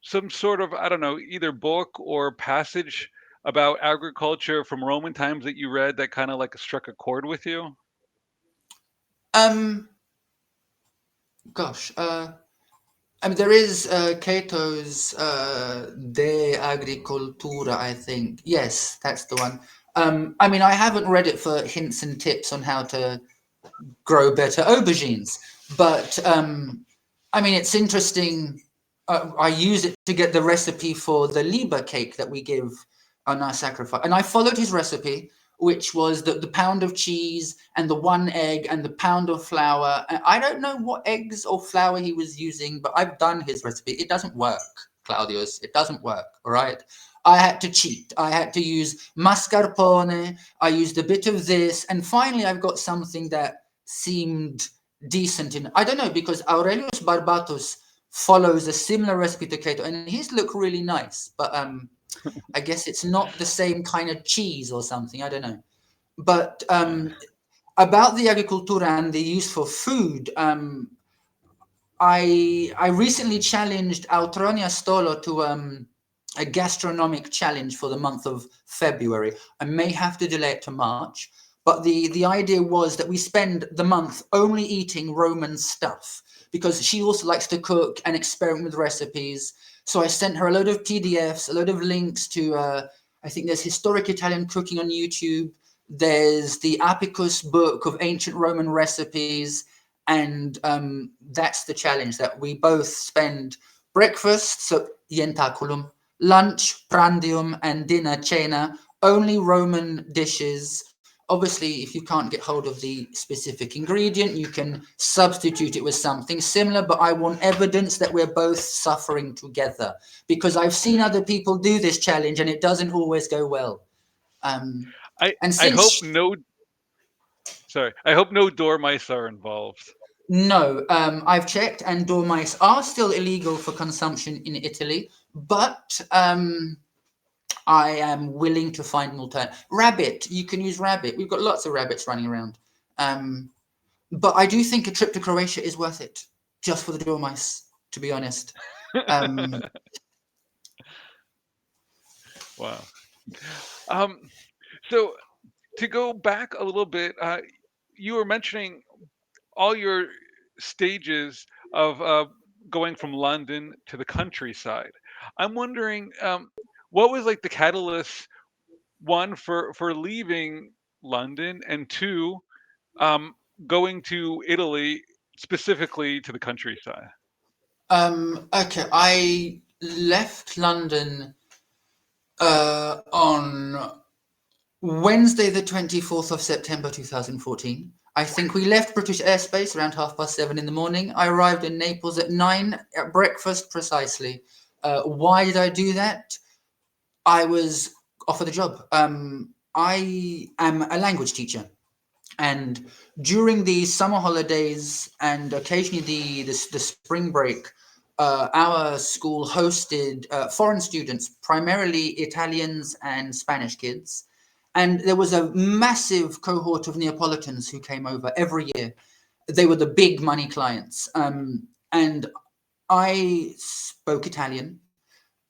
some sort of, I don't know, either book or passage about agriculture from Roman times that you read that kind of like struck a chord with you? Gosh, I mean, there is Cato's De Agricultura, I think. Yes, that's the one. I mean, I haven't read it for hints and tips on how to grow better aubergines, but I mean, it's interesting. I use it to get the recipe for the Liber cake that we give on our sacrifice. And I followed his recipe, which was the pound of cheese and the 1 egg and the pound of flour. And I don't know what eggs or flour he was using, but I've done his recipe. It doesn't work, Claudius. It doesn't work, all right? I had to cheat. I had to use mascarpone. I used a bit of this. And finally, I've got something that seemed decent. I don't know, because Aurelius Barbatus follows a similar recipe to Cato, and his look really nice. But I guess it's not the same kind of cheese or something. I don't know. But about the agricultura and the use for food, I recently challenged Autronia Stolo to a gastronomic challenge for the month of February. I may have to delay it to March, but the idea was that we spend the month only eating Roman stuff, because she also likes to cook and experiment with recipes. So I sent her a load of PDFs, a load of links to, I think there's Historic Italian Cooking on YouTube. There's the Apicus book of ancient Roman recipes. And that's the challenge, that we both spend breakfast, so ientaculum, lunch, prandium, and dinner, cena, only Roman dishes. Obviously, if you can't get hold of the specific ingredient, you can substitute it with something similar, but I want evidence that we're both suffering together, because I've seen other people do this challenge and it doesn't always go well. And I hope since I hope no dormice are involved. No, I've checked, and dormice are still illegal for consumption in Italy, but I am willing to find an alternative. Rabbit, you can use rabbit. We've got lots of rabbits running around. But I do think a trip to Croatia is worth it, just for the dormice, to be honest. Um, Wow. Um, so to go back a little bit, you were mentioning all your stages of going from London to the countryside. I'm wondering, what was like the catalyst, one for leaving London, and two, um, going to Italy, specifically to the countryside. okay, I left London on Wednesday, the 24th of September 2014. I think we left British airspace around 7:30 in the morning. I arrived in Naples at 9 at breakfast precisely. Why did I do that? I was offered the job. I am a language teacher, and during the summer holidays and occasionally the spring break, our school hosted foreign students, primarily Italians and Spanish kids. And there was a massive cohort of Neapolitans who came over every year. They were the big money clients. And I spoke Italian.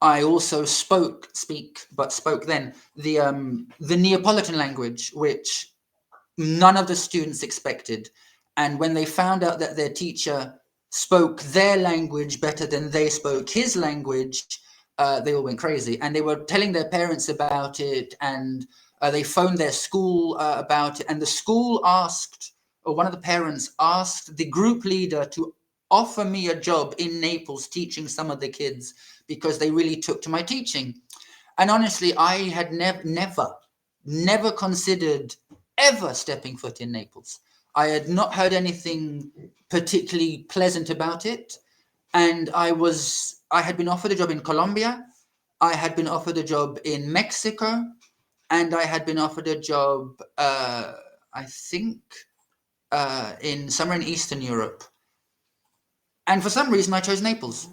I also spoke then the Neapolitan language, which none of the students expected. And when they found out that their teacher spoke their language better than they spoke his language, they all went crazy. And they were telling their parents about it, and they phoned their school about it. And the school asked, or one of the parents asked the group leader to offer me a job in Naples teaching some of the kids because they really took to my teaching. And honestly, I had never considered ever stepping foot in Naples. I had not heard anything particularly pleasant about it. And I had been offered a job in Colombia, I had been offered a job in Mexico, and I had been offered a job, I think, in somewhere in Eastern Europe. And for some reason, I chose Naples.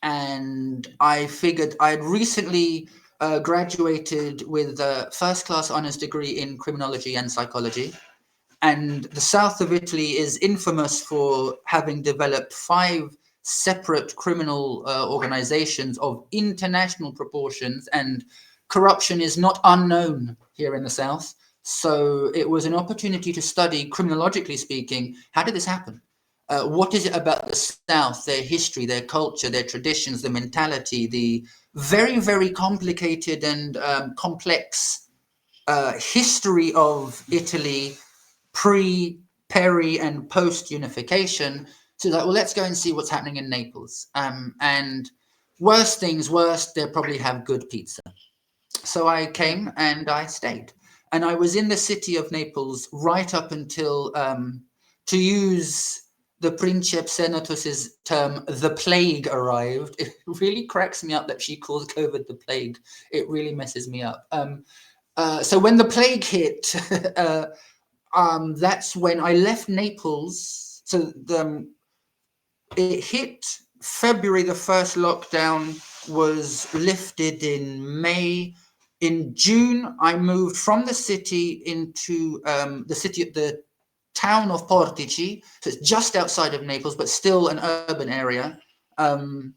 And I figured I had recently graduated with a first class honors degree in criminology and psychology. And the south of Italy is infamous for having developed 5 separate criminal organizations of international proportions, and corruption is not unknown here in the south. So it was an opportunity to study, criminologically speaking, how did this happen? What is it about the South, their history, their culture, their traditions, the mentality, the very, very complicated and complex history of Italy pre, peri, and post unification? So like, well, let's go and see what's happening in Naples. And worst things worst, they probably have good pizza. So I came and I stayed. And I was in the city of Naples right up until, to use the Princeps Senatus's term, the plague arrived. It really cracks me up that she calls COVID the plague. It really messes me up. So when the plague hit, that's when I left Naples. So it hit February. The first lockdown was lifted in May. In June, I moved from the city into the town of Portici. So it's just outside of Naples, but still an urban area. And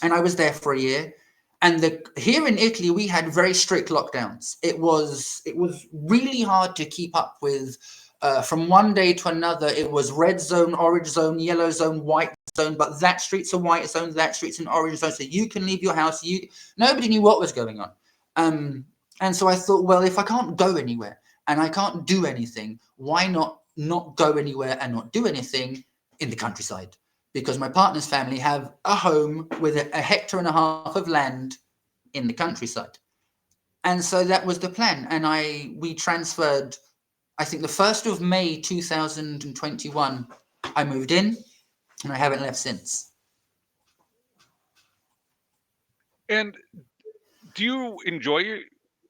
I was there for a year. And here in Italy, we had very strict lockdowns. It was really hard to keep up with. From one day to another, it was red zone, orange zone, yellow zone, white zone. But that street's a white zone, that street's an orange zone. So you can leave your house. Nobody knew what was going on. And so I thought, well, if I can't go anywhere and I can't do anything, why not go anywhere and not do anything in the countryside? Because my partner's family have a home with a hectare and a half of land in the countryside. And so that was the plan. And we transferred, I think the 1st of May 2021, I moved in, and I haven't left since. And do you enjoy your?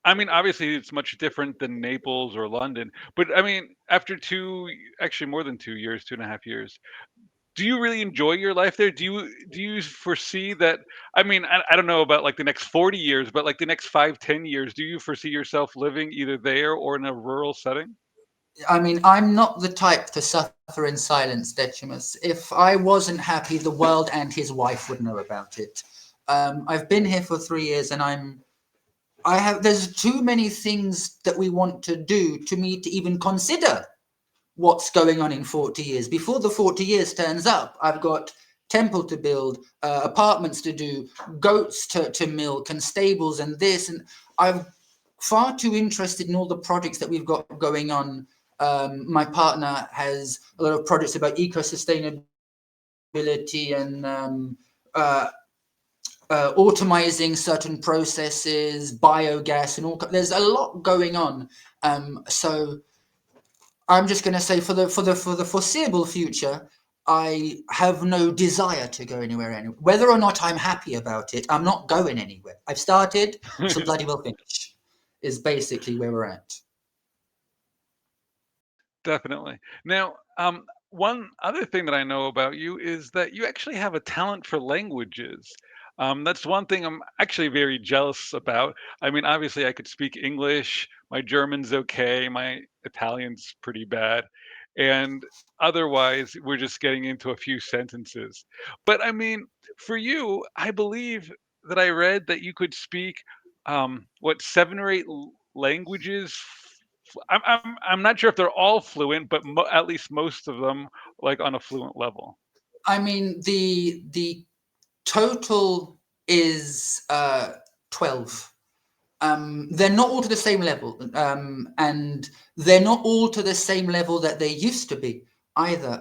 I mean, obviously, it's much different than Naples or London, but I mean, after actually more than 2 years, 2.5 years, do you really enjoy your life there? Do you foresee that? I mean, I don't know about like the next 40 years, but like the next 5, 10 years, do you foresee yourself living either there or in a rural setting? I mean, I'm not the type to suffer in silence, Decimus. If I wasn't happy, the world and his wife would know about it. I've been here for 3 years, and there's too many things that we want to do to me to even consider what's going on in 40 years. Before the 40 years turns up, I've got temple to build, apartments to do, goats to milk, and stables and this. And I'm far too interested in all the projects that we've got going on. My partner has a lot of projects about eco-sustainability and automizing certain processes, biogas, and all. There's a lot going on. So I'm just going to say for the foreseeable future, I have no desire to go anywhere. Whether or not I'm happy about it, I'm not going anywhere. I've started, so bloody well finish. Is basically where we're at. Definitely. Now, one other thing that I know about you is that you actually have a talent for languages. That's one thing I'm actually very jealous about. I mean, obviously, I could speak English, my German's okay, my Italian's pretty bad, and otherwise, we're just getting into a few sentences. But I mean, for you, I believe that I read that you could speak, what, 7 or 8 languages. I'm not sure if they're all fluent, but at least most of them, like, on a fluent level. I mean, the total is 12. They're not all to the same level, and they're not all to the same level that they used to be either.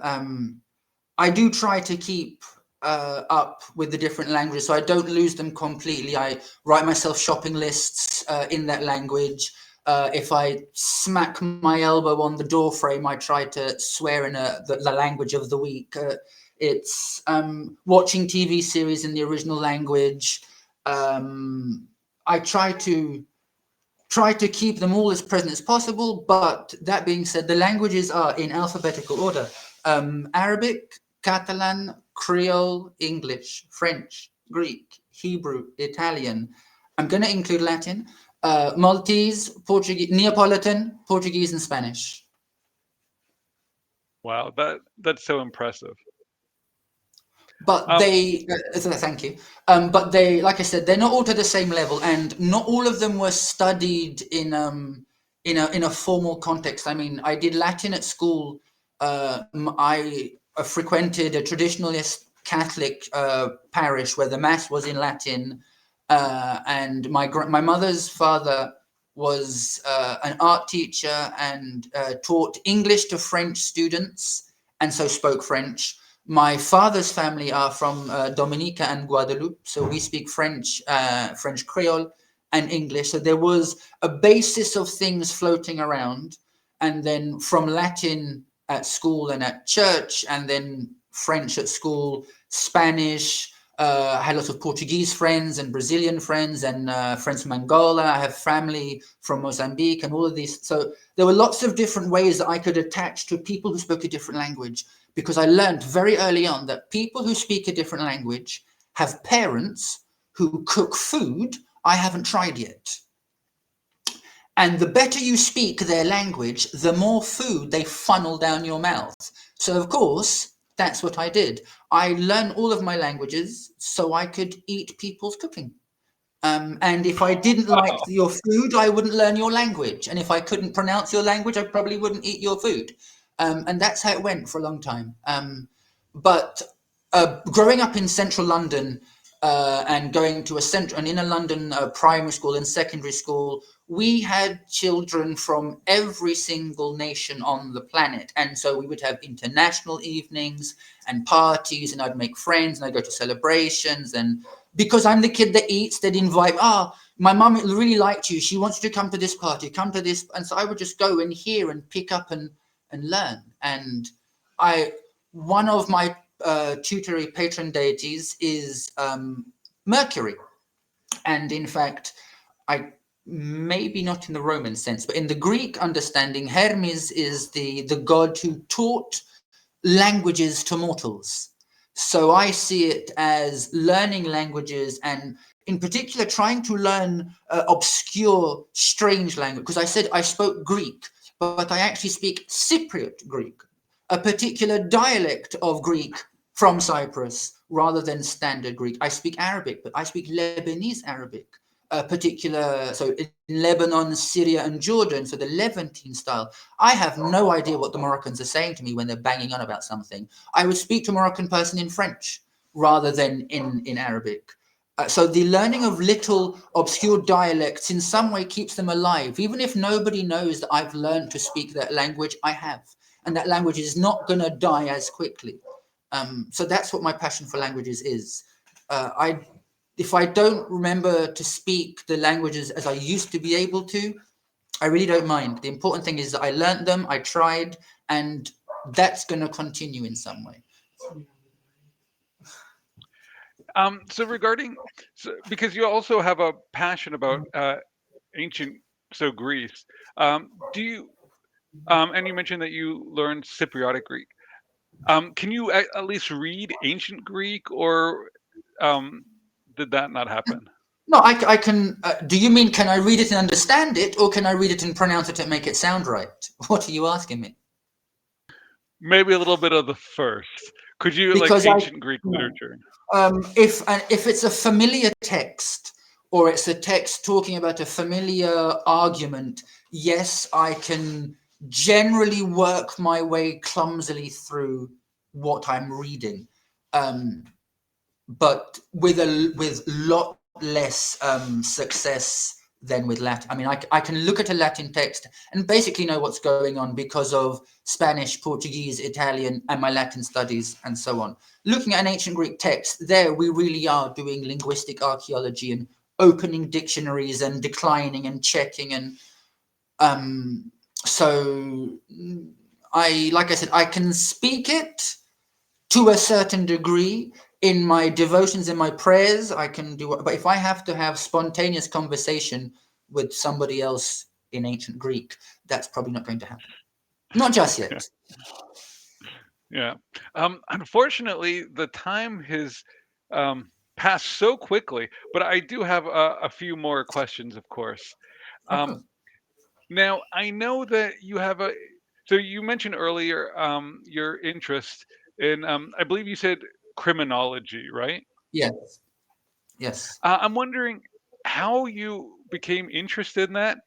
I do try to keep up with the different languages, so I don't lose them completely. I write myself shopping lists in that language. If I smack my elbow on the door frame, I try to swear in the language of the week. It's watching TV series in the original language. I try to keep them all as present as possible. But that being said, the languages are in alphabetical order: Arabic, Catalan, Creole, English, French, Greek, Hebrew, Italian. I'm going to include Latin, Maltese, Portuguese, Neapolitan, Portuguese, and Spanish. Wow, that's so impressive. But thank you. But they, like I said, they're not all to the same level, and not all of them were studied in a formal context. I mean, I did Latin at school. I frequented a traditionalist Catholic parish where the mass was in Latin, and my mother's father was an art teacher and taught English to French students, and so spoke French. My father's family are from Dominica and Guadeloupe, so we speak French, French Creole, and English. So there was a basis of things floating around, and then from Latin at school and at church, and then French at school, Spanish. I had lots of Portuguese friends and Brazilian friends and friends from Angola. I have family from Mozambique and all of these. So there were lots of different ways that I could attach to people who spoke a different language, because I learned very early on that people who speak a different language have parents who cook food I haven't tried yet. And the better you speak their language, the more food they funnel down your mouth. So, of course, that's what I did. I learned all of my languages so I could eat people's cooking. And if I didn't like your food, I wouldn't learn your language. And if I couldn't pronounce your language, I probably wouldn't eat your food. And that's how it went for a long time. But growing up in central London and going to an inner London primary school and secondary school, we had children from every single nation on the planet. And so we would have international evenings and parties, and I'd make friends and I'd go to celebrations. And because I'm the kid that eats, they'd invite, my mum really liked you. She wants you to come to this party, come to this. And so I would just go and hear and pick up and learn. And one of my tutelary patron deities is Mercury. And in fact, maybe not in the Roman sense, but in the Greek understanding, Hermes is the god who taught languages to mortals. So I see it as learning languages, and in particular trying to learn obscure, strange language. Because I said I spoke Greek, but I actually speak Cypriot Greek, a particular dialect of Greek from Cyprus, rather than standard Greek. I speak Arabic, but I speak Lebanese Arabic, a particular, so in Lebanon, Syria, and Jordan, so the Levantine style. I have no idea what the Moroccans are saying to me when they're banging on about something. I would speak to a Moroccan person in French rather than in Arabic. So the learning of little obscure dialects in some way keeps them alive. Even if nobody knows that I've learned to speak that language, I have. And that language is not going to die as quickly. So that's what my passion for languages is. If I don't remember to speak the languages as I used to be able to, I really don't mind. The important thing is that I learned them, I tried, and that's going to continue in some way. So because you also have a passion about ancient, so Greece, do you, and you mentioned that you learned Cypriotic Greek. Can you at least read ancient Greek, or did that not happen? No, I can. Do you mean can I read it and understand it, or can I read it and pronounce it and make it sound right? What are you asking me? Maybe a little bit of the first. Could you, like, Because ancient Greek literature? if it's a familiar text, or it's a text talking about a familiar argument, yes, I can generally work my way clumsily through what I'm reading, but with lot less success than with Latin. I mean, I can look at a Latin text and basically know what's going on because of Spanish, Portuguese, Italian, and my Latin studies, and so on. Looking at an ancient Greek text, there we really are doing linguistic archaeology and opening dictionaries and declining and checking. And so like I said, I can speak it to a certain degree. In my devotions, in my prayers, I can do it. But if I have to have spontaneous conversation with somebody else in ancient Greek, that's probably not going to happen. Not just yet. Yeah. Unfortunately, the time has passed so quickly, but I do have a few more questions, of course. Now, I know that you have so you mentioned earlier your interest in, I believe you said criminology, right? Yes. Yes. I'm wondering how you became interested in that,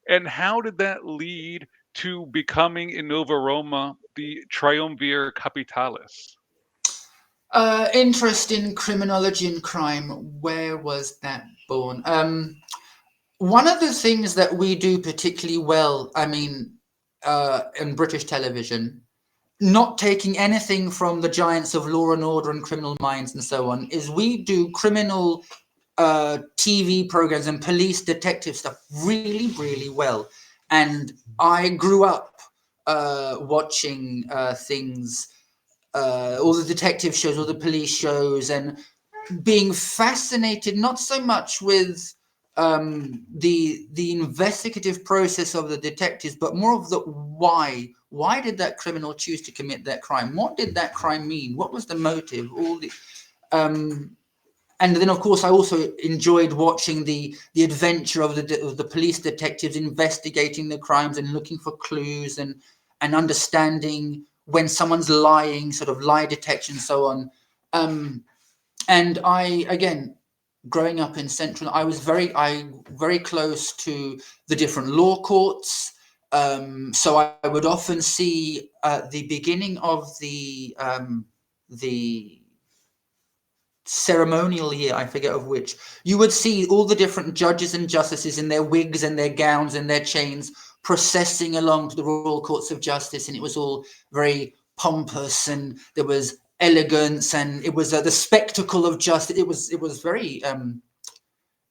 and how did that lead to becoming in Nova Roma the triumvir capitalis? Interest in criminology and crime. Where was that born? One of the things that we do particularly well, I mean, in British television, not taking anything from the giants of Law and Order and Criminal Minds and so on, is we do criminal TV programs and police detective stuff really, really well. And I grew up watching things, all the detective shows, all the police shows, and being fascinated not so much with the investigative process of the detectives, but more of the why. Why did that criminal choose to commit that crime? What did that crime mean? What was the motive? All the and then, of course, I also enjoyed watching the adventure of the police detectives investigating the crimes and looking for clues and understanding when someone's lying, sort of lie detection, and so on. And I, again, growing up in Central, I was very close to the different law courts. So I would often see at the beginning of the ceremonial year, I forget of which, you would see all the different judges and justices in their wigs and their gowns and their chains processing along to the Royal Courts of Justice, and it was all very pompous, and there was elegance, and it was the spectacle of justice. It was very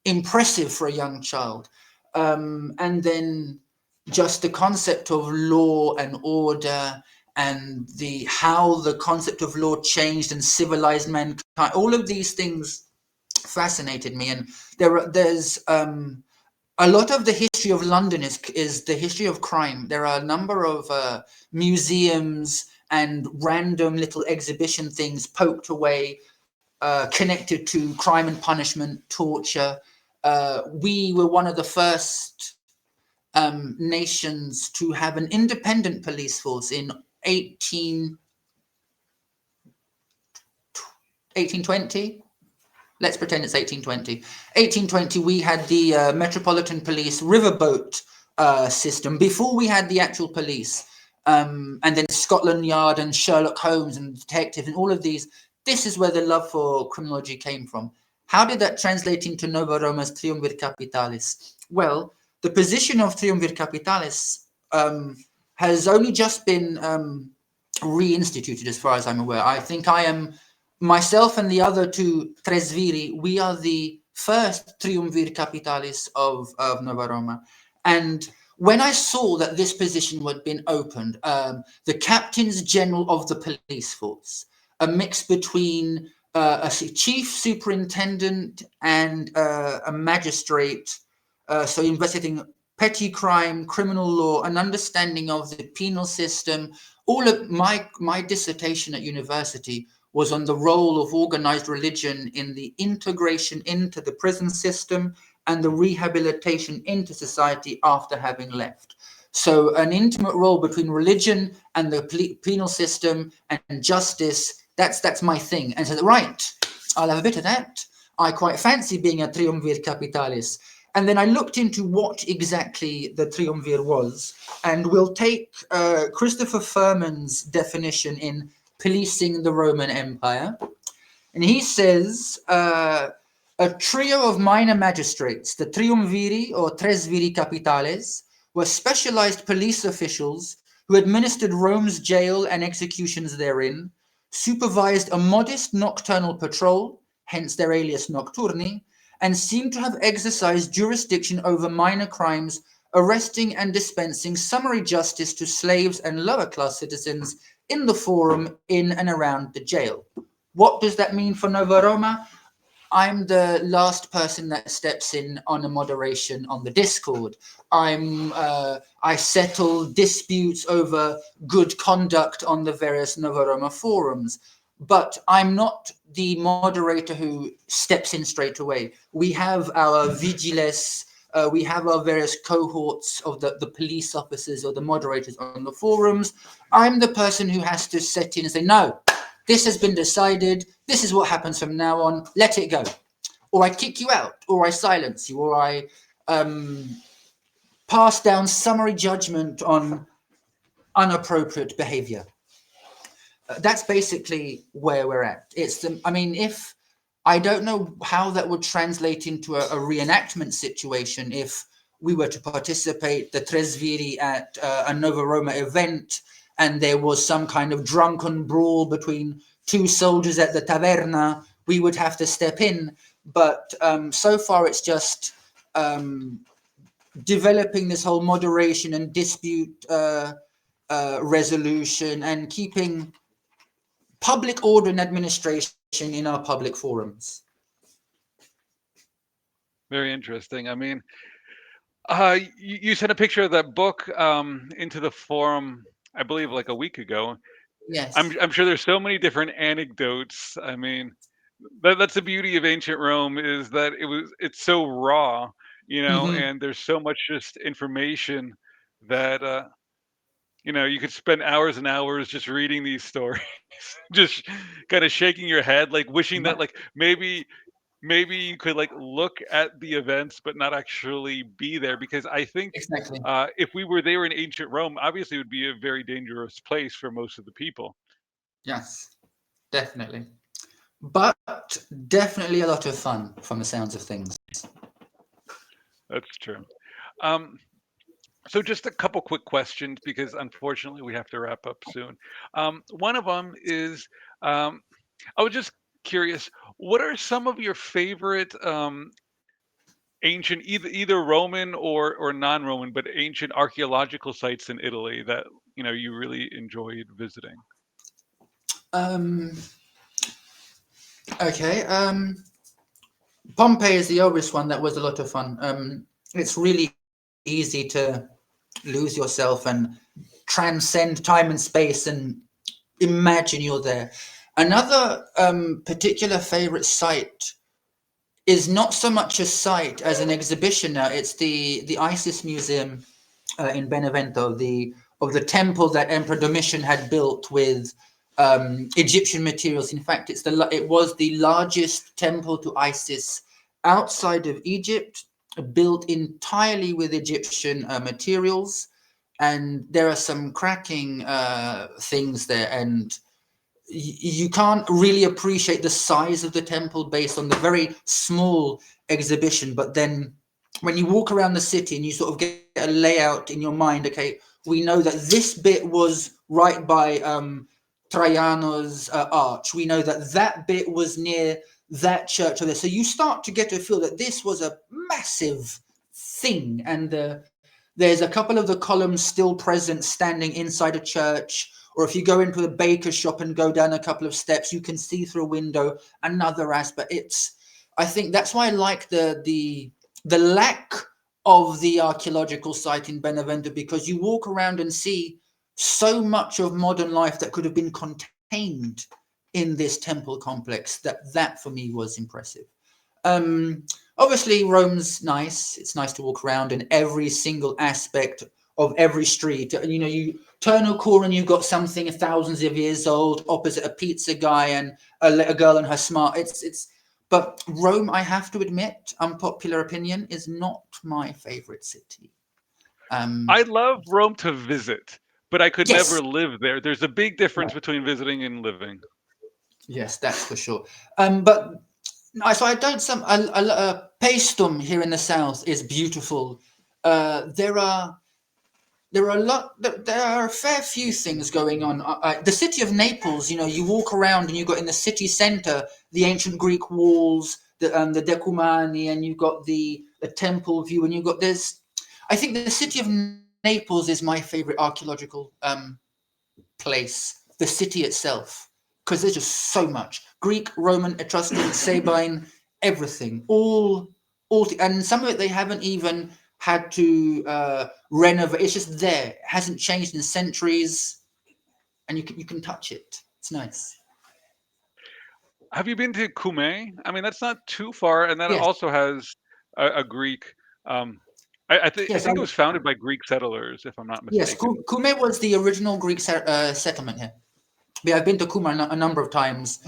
impressive for a young child. And then just the concept of law and order, and how the concept of law changed and civilized mankind, all of these things fascinated me. And there's a lot of the history of London is the history of crime. There are a number of museums and random little exhibition things poked away, connected to crime and punishment, torture. We were one of the first nations to have an independent police force in 1820. Let's pretend it's 1820. 1820, we had the Metropolitan Police riverboat system before we had the actual police. And then Scotland Yard and Sherlock Holmes and detectives and all of these. This is where the love for criminology came from. How did that translate into Nova Roma's triumvir capitalis? Well, the position of triumvir capitalis has only just been reinstituted, as far as I'm aware. I think I am, myself and the other two tresviri, we are the first triumvir capitalis of Nova Roma. And when I saw that this position had been opened, the captains general of the police force, a mix between a chief superintendent and a magistrate, so investigating petty crime, criminal law, an understanding of the penal system. All of my dissertation at university was on the role of organized religion in the integration into the prison system and the rehabilitation into society after having left. So an intimate role between religion and the penal system and justice, that's my thing. And so, right, I'll have a bit of that. I quite fancy being a triumvir capitalis. And then I looked into what exactly the triumvir was, and we'll take Christopher Furman's definition in Policing the Roman Empire. And he says, a trio of minor magistrates, the triumviri or tresviri capitales, were specialized police officials who administered Rome's jail and executions therein, supervised a modest nocturnal patrol, hence their alias nocturni, and seemed to have exercised jurisdiction over minor crimes, arresting and dispensing summary justice to slaves and lower class citizens in the forum, in and around the jail. What does that mean for Nova Roma? I'm the last person that steps in on a moderation on the Discord. I settle disputes over good conduct on the various Nova Roma forums, but I'm not the moderator who steps in straight away. We have our vigiles, we have our various cohorts of the police officers or the moderators on the forums. I'm the person who has to set in and say, no, this has been decided. This is what happens from now on. Let it go. Or I kick you out, or I silence you, or I pass down summary judgment on unappropriate behavior. That's basically where we're at. I mean, if I don't know how that would translate into a reenactment situation if we were to participate, the Tresviri, at a Nova Roma event, and there was some kind of drunken brawl between two soldiers at the taverna, we would have to step in. But so far, it's just developing this whole moderation and dispute resolution and keeping public order and administration in our public forums. Very interesting. I mean, you sent a picture of that book into the forum, I believe, like a week ago. Yes. I'm sure there's so many different anecdotes. I mean, that's the beauty of ancient Rome, is that it's so raw, you know, and there's so much just information that you could spend hours and hours just reading these stories, just kind of shaking your head, like wishing that like maybe you could like look at the events but not actually be there, because I think Exactly. if we were there in ancient Rome, obviously it would be a very dangerous place for most of the people. Yes, definitely. But definitely a lot of fun from the sounds of things. That's true. So just a couple quick questions, because unfortunately we have to wrap up soon. One of them is, I was just curious, what are some of your favorite ancient, either Roman or non-Roman, but ancient archaeological sites in Italy that you really enjoyed visiting? Okay. Pompeii is the obvious one. That was a lot of fun. It's really easy to lose yourself and transcend time and space and imagine you're there. Another particular favorite site is not so much a site as an exhibition now. It's the Isis Museum in Benevento, of the temple that Emperor Domitian had built with Egyptian materials. In fact, it was the largest temple to Isis outside of Egypt, built entirely with Egyptian materials. And there are some cracking things there, and you can't really appreciate the size of the temple based on the very small exhibition. But then when you walk around the city and you sort of get a layout in your mind, okay, we know that this bit was right by Traiano's arch. We know that that bit was near that church over there. So you start to get to feel that this was a massive thing. And there's a couple of the columns still present standing inside a church. Or if you go into a baker's shop and go down a couple of steps, you can see through a window another aspect. I think that's why I like the lack of the archaeological site in Benevento, because you walk around and see so much of modern life that could have been contained in this temple complex. That for me was impressive. Obviously, Rome's nice. It's nice to walk around in every single aspect of every street. You know, you turn a corner and you've got something thousands of years old opposite a pizza guy and a girl and her smart. But Rome, I have to admit, unpopular opinion, is not my favorite city. I love Rome to visit, but I could Yes, never live there. There's a big difference between visiting and living. yes, that's for sure. But so I don't. Paestum here in the south is beautiful. There are a lot. There are a fair few things going on. The city of Naples. You know, you walk around and you got in the city centre the ancient Greek walls, the Decumani, and you've got the temple view, and you've got this. I think the city of Naples is my favourite archaeological place. The city itself, because there's just so much Greek, Roman, Etruscan, Sabine, everything, and some of it they haven't even had to renovate. It's just there. It hasn't changed in centuries, and you can touch it. It's nice. Have you been to Cumae? I mean, that's not too far, and that Yes, also has a Greek. Um, I yes, think it was founded by Greek settlers, if I'm not yes. mistaken. Cumae was the original Greek settlement here. Yeah, I've been to Cumae a number of times.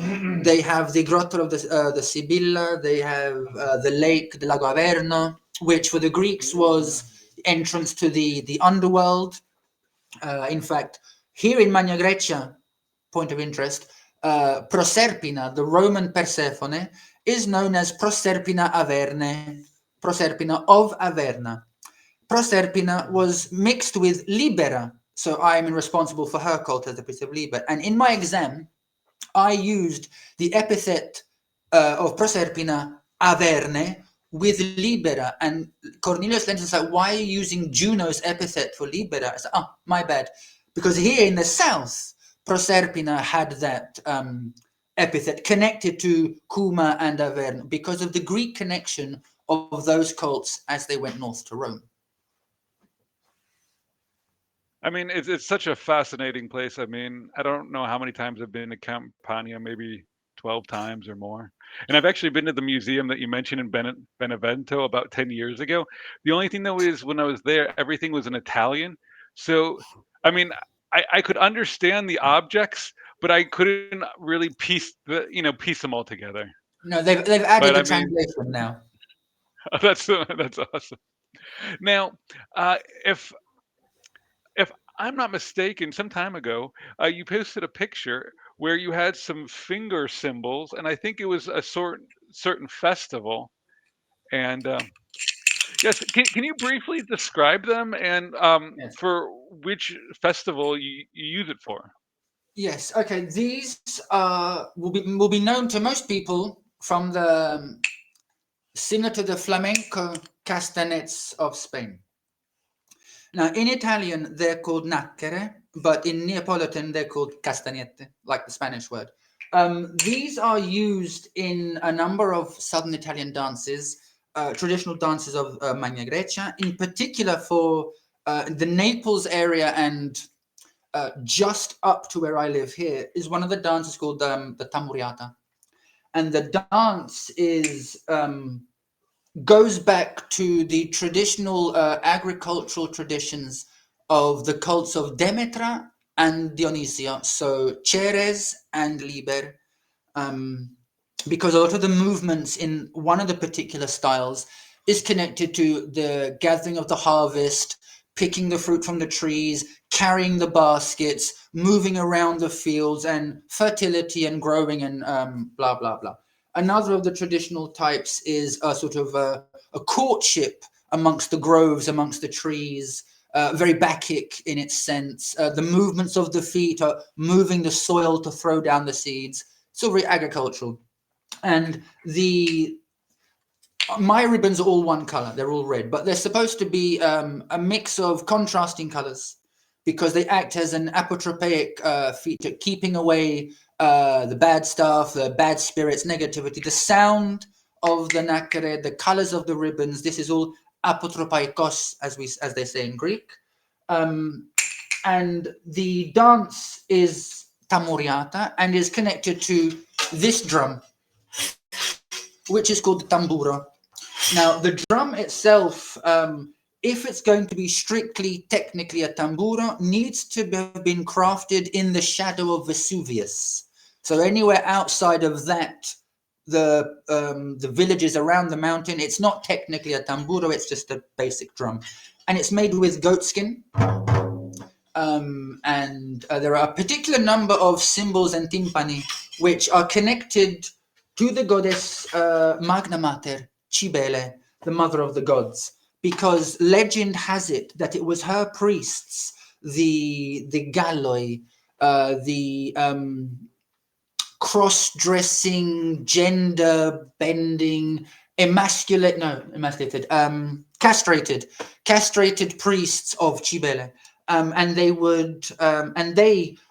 They have the grotto of the Sibilla. They have the lake, the Lago Averno, which for the Greeks was the entrance to the underworld. In fact, here in Magna Grecia, point of interest, Proserpina, the Roman Persephone, is known as Proserpina Averne, Proserpina of Averna. Proserpina was mixed with Libera, so I am responsible for her cult as the priest of Liber. And in my exam, I used the epithet of Proserpina Averne with Libera, and Cornelius Lentulus said, "Why are you using Juno's epithet for Libera?" I said, "Oh, my bad," because here in the south, Proserpina had that epithet connected to Cuma and Averne because of the Greek connection of those cults as they went north to Rome. I mean, it's such a fascinating place. I mean, I don't know how many times I've been to Campania, maybe 12 times or more. And I've actually been to the museum that you mentioned in Benevento about 10 years ago. The only thing though is when I was there, everything was in Italian. So, I mean, I could understand the objects, but I couldn't really piece them all together. No, they've added But the I mean, translation now. that's awesome. Now, uh, if if I'm not mistaken, some time ago, you posted a picture where you had some finger symbols, and I think it was a certain festival. And yes, can you briefly describe them and Yes. for which festival you use it for? Yes. Okay. These will be known to most people from the similar to the flamenco castanets of Spain. Now, in Italian, they're called nacchere, but in Neapolitan, they're called castagnette, like the Spanish word. These are used in a number of southern Italian dances, traditional dances of Magna Grecia, in particular for the Naples area and just up to where I live here is one of the dances called the tamburiata. And the dance is goes back to the traditional agricultural traditions of the cults of Demeter and Dionysia, so Ceres and Liber, because a lot of the movements in one of the particular styles is connected to the gathering of the harvest, picking the fruit from the trees, carrying the baskets, moving around the fields, and fertility and growing and blah, blah, blah. Another of the traditional types is a sort of a courtship amongst the groves, amongst the trees, very Bacchic in its sense. The movements of the feet are moving the soil to throw down the seeds. So very agricultural. And my ribbons are all one color, they're all red, but they're supposed to be a mix of contrasting colors because they act as an apotropaic feature, keeping away the bad stuff, the bad spirits, negativity. The sound of the nakere, the colors of the ribbons, this is all apotropaikos, as they say in Greek. And the dance is tamuriata and is connected to this drum, which is called the tamburo. Now, the drum itself, if it's going to be strictly technically a tamburo, needs to have been crafted in the shadow of Vesuvius. So anywhere outside of that, the villages around the mountain, it's not technically a tamburo, it's just a basic drum. And it's made with goat skin. And there are a particular number of cymbals and timpani which are connected to the goddess Magna Mater, Cybele, the mother of the gods, because legend has it that it was her priests, the Galloi, the cross-dressing, gender-bending, castrated priests of Cybele. And they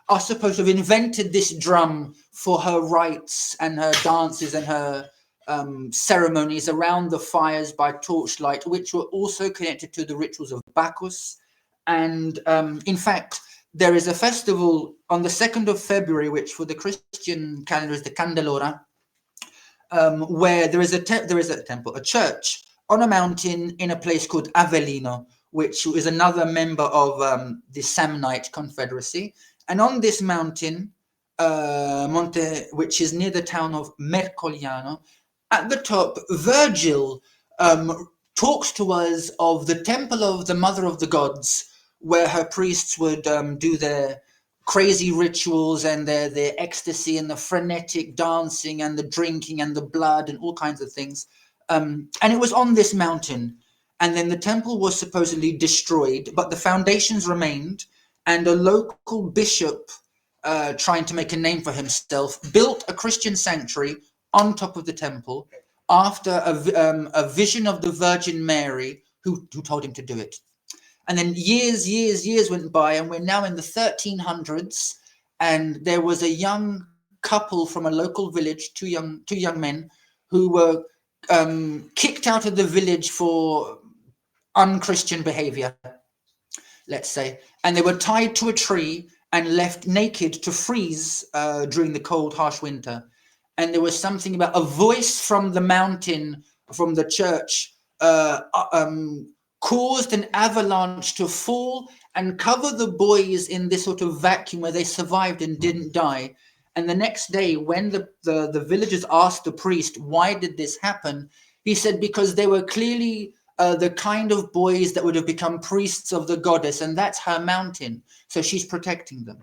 are supposed to have invented this drum for her rites and her dances and her ceremonies around the fires by torchlight, which were also connected to the rituals of Bacchus. And in fact, there is a festival on the 2nd of February, which for the Christian calendar is the Candelora, where there is a church on a mountain in a place called Avellino, which is another member of the Samnite Confederacy. And on this mountain, Monte, which is near the town of Mercogliano, at the top, Virgil talks to us of the temple of the Mother of the Gods, where her priests would do their crazy rituals and their ecstasy and the frenetic dancing and the drinking and the blood and all kinds of things. And it was on this mountain. And then the temple was supposedly destroyed, but the foundations remained. And a local bishop, trying to make a name for himself, built a Christian sanctuary on top of the temple after a vision of the Virgin Mary who told him to do it. And then years went by, and we're now in the 1300s. And there was a young couple from a local village, two young men, who were kicked out of the village for unchristian behavior, let's say. And they were tied to a tree and left naked to freeze during the cold, harsh winter. And there was something about a voice from the mountain, from the church, caused an avalanche to fall and cover the boys in this sort of vacuum where they survived and didn't die. And the next day, when the villagers asked the priest, why did this happen? He said, because they were clearly the kind of boys that would have become priests of the goddess, and that's her mountain. So she's protecting them.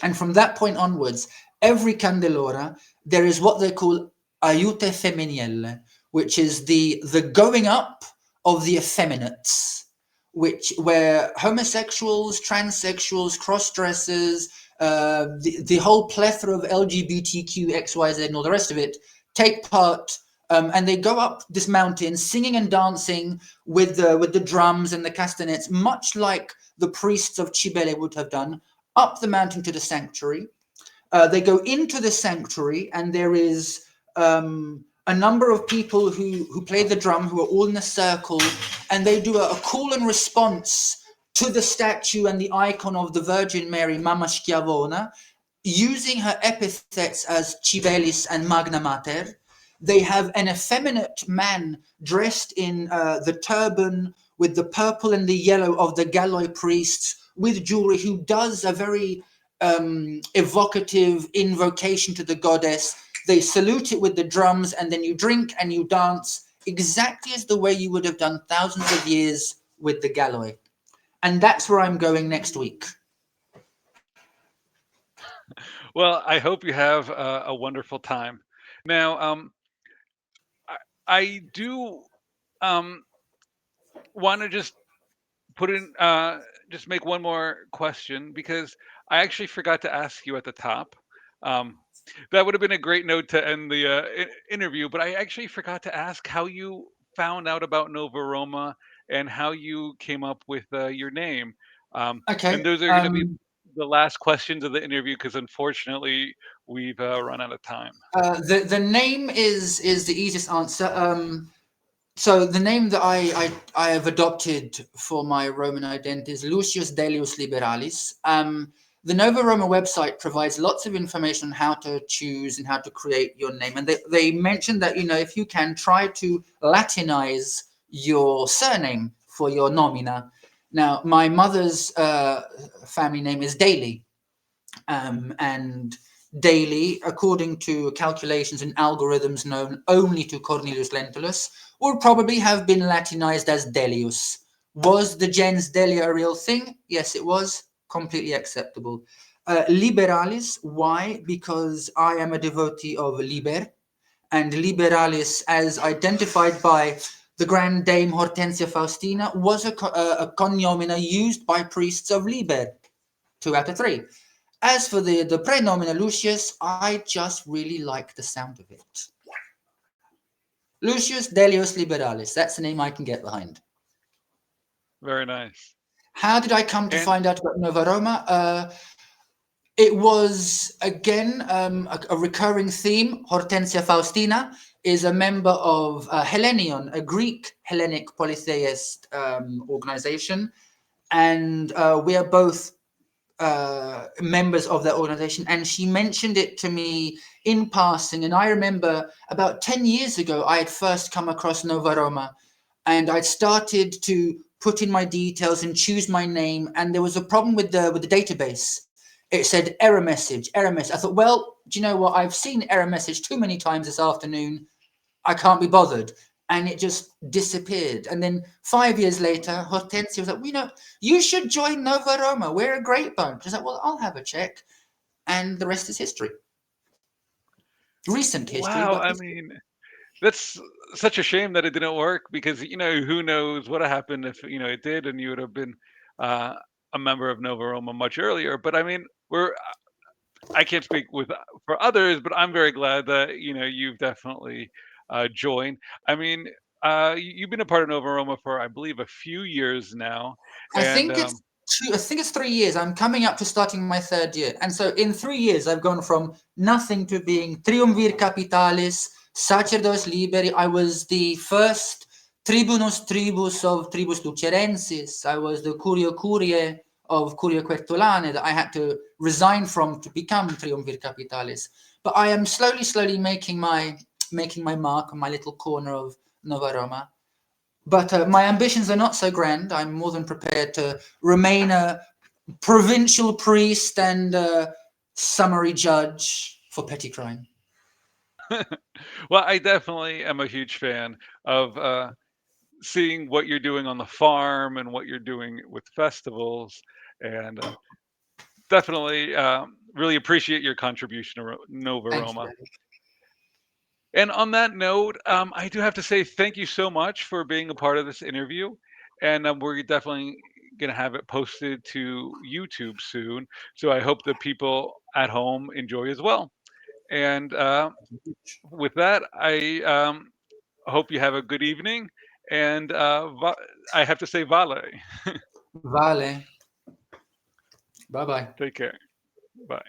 And from that point onwards, every Candelora, there is what they call aiute femminile, which is the going up of the effeminates, where homosexuals, transsexuals, cross-dressers, the whole plethora of LGBTQ, XYZ, and all the rest of it take part, and they go up this mountain singing and dancing with the drums and the castanets, much like the priests of Cybele would have done, up the mountain to the sanctuary. They go into the sanctuary, and there is a number of people who play the drum, who are all in a circle, and they do a call and response to the statue and the icon of the Virgin Mary, Mamma Schiavona, using her epithets as Cibelis and Magna Mater. They have an effeminate man dressed in the turban with the purple and the yellow of the Galloi priests with jewelry, who does a very evocative invocation to the goddess. They salute it with the drums, and then you drink and you dance exactly as the way you would have done thousands of years with the Galloi. And that's where I'm going next week. Well, I hope you have a wonderful time. Now, I do want to just put in, just make one more question, because I actually forgot to ask you at the top. Um, that would have been a great note to end the interview, but I actually forgot to ask how you found out about Nova Roma and how you came up with your name. Okay. And those are going to be the last questions of the interview, because unfortunately we've run out of time. The name is the easiest answer. So the name that I have adopted for my Roman identity is Lucius Dellius Liberalis. The Nova Roma website provides lots of information on how to choose and how to create your name. And they mentioned that, if you can, try to Latinize your surname for your nomina. Now, my mother's family name is Daly. And Daly, according to calculations and algorithms known only to Cornelius Lentulus, would probably have been Latinized as Dellius. Was the gens Delia a real thing? Yes, it was. Completely acceptable. Liberalis, why? Because I am a devotee of Liber, and Liberalis, as identified by the Grand Dame Hortensia Faustina, was a cognomina used by priests of Liber. 2 out of 3. As for the praenomina Lucius, I just really like the sound of it. Lucius Dellius Liberalis. That's the name I can get behind. Very nice. How did I come to find out about Nova Roma? It was, again, a recurring theme. Hortensia Faustina is a member of Hellenion, a Greek Hellenic polytheist organization. And we are both members of that organization, and she mentioned it to me in passing. And I remember about 10 years ago, I had first come across Nova Roma, and I'd started to put in my details and choose my name, and there was a problem with the database. It said error message, error message. I thought, well, do you know what? I've seen error message too many times this afternoon. I can't be bothered. And it just disappeared. And then 5 years later, Hortensia was like, you should join Nova Roma. We're a great bunch. I was like, well, I'll have a check. And the rest is history. Recent history. Wow, But I mean, that's such a shame that it didn't work, because who knows what happened if it did, and you would have been a member of Nova Roma much earlier. But I mean, I can't speak for others, but I'm very glad that you've definitely joined. I mean, you've been a part of Nova Roma for, I believe, a few years now, I and think it's 3 years. I'm coming up to starting my 3rd year. And so in 3 years, I've gone from nothing to being triumvir capitalis, sacerdos liberi. I was the first tribunus tribus of tribus lucerensis. I was the curie of Curia Quertolane that I had to resign from to become triumvir capitalis. But I am slowly making my mark on my little corner of Nova Roma. But my ambitions are not so grand. I'm more than prepared to remain a provincial priest and a summary judge for petty crime. well, I definitely am a huge fan of seeing what you're doing on the farm and what you're doing with festivals, and definitely really appreciate your contribution to Nova Thank you, Roma. Daddy. And on that note, I do have to say thank you so much for being a part of this interview. And we're definitely going to have it posted to YouTube soon. So I hope that people at home enjoy as well. And with that, I hope you have a good evening. And I have to say, Vale. Vale. Bye-bye. Take care. Bye.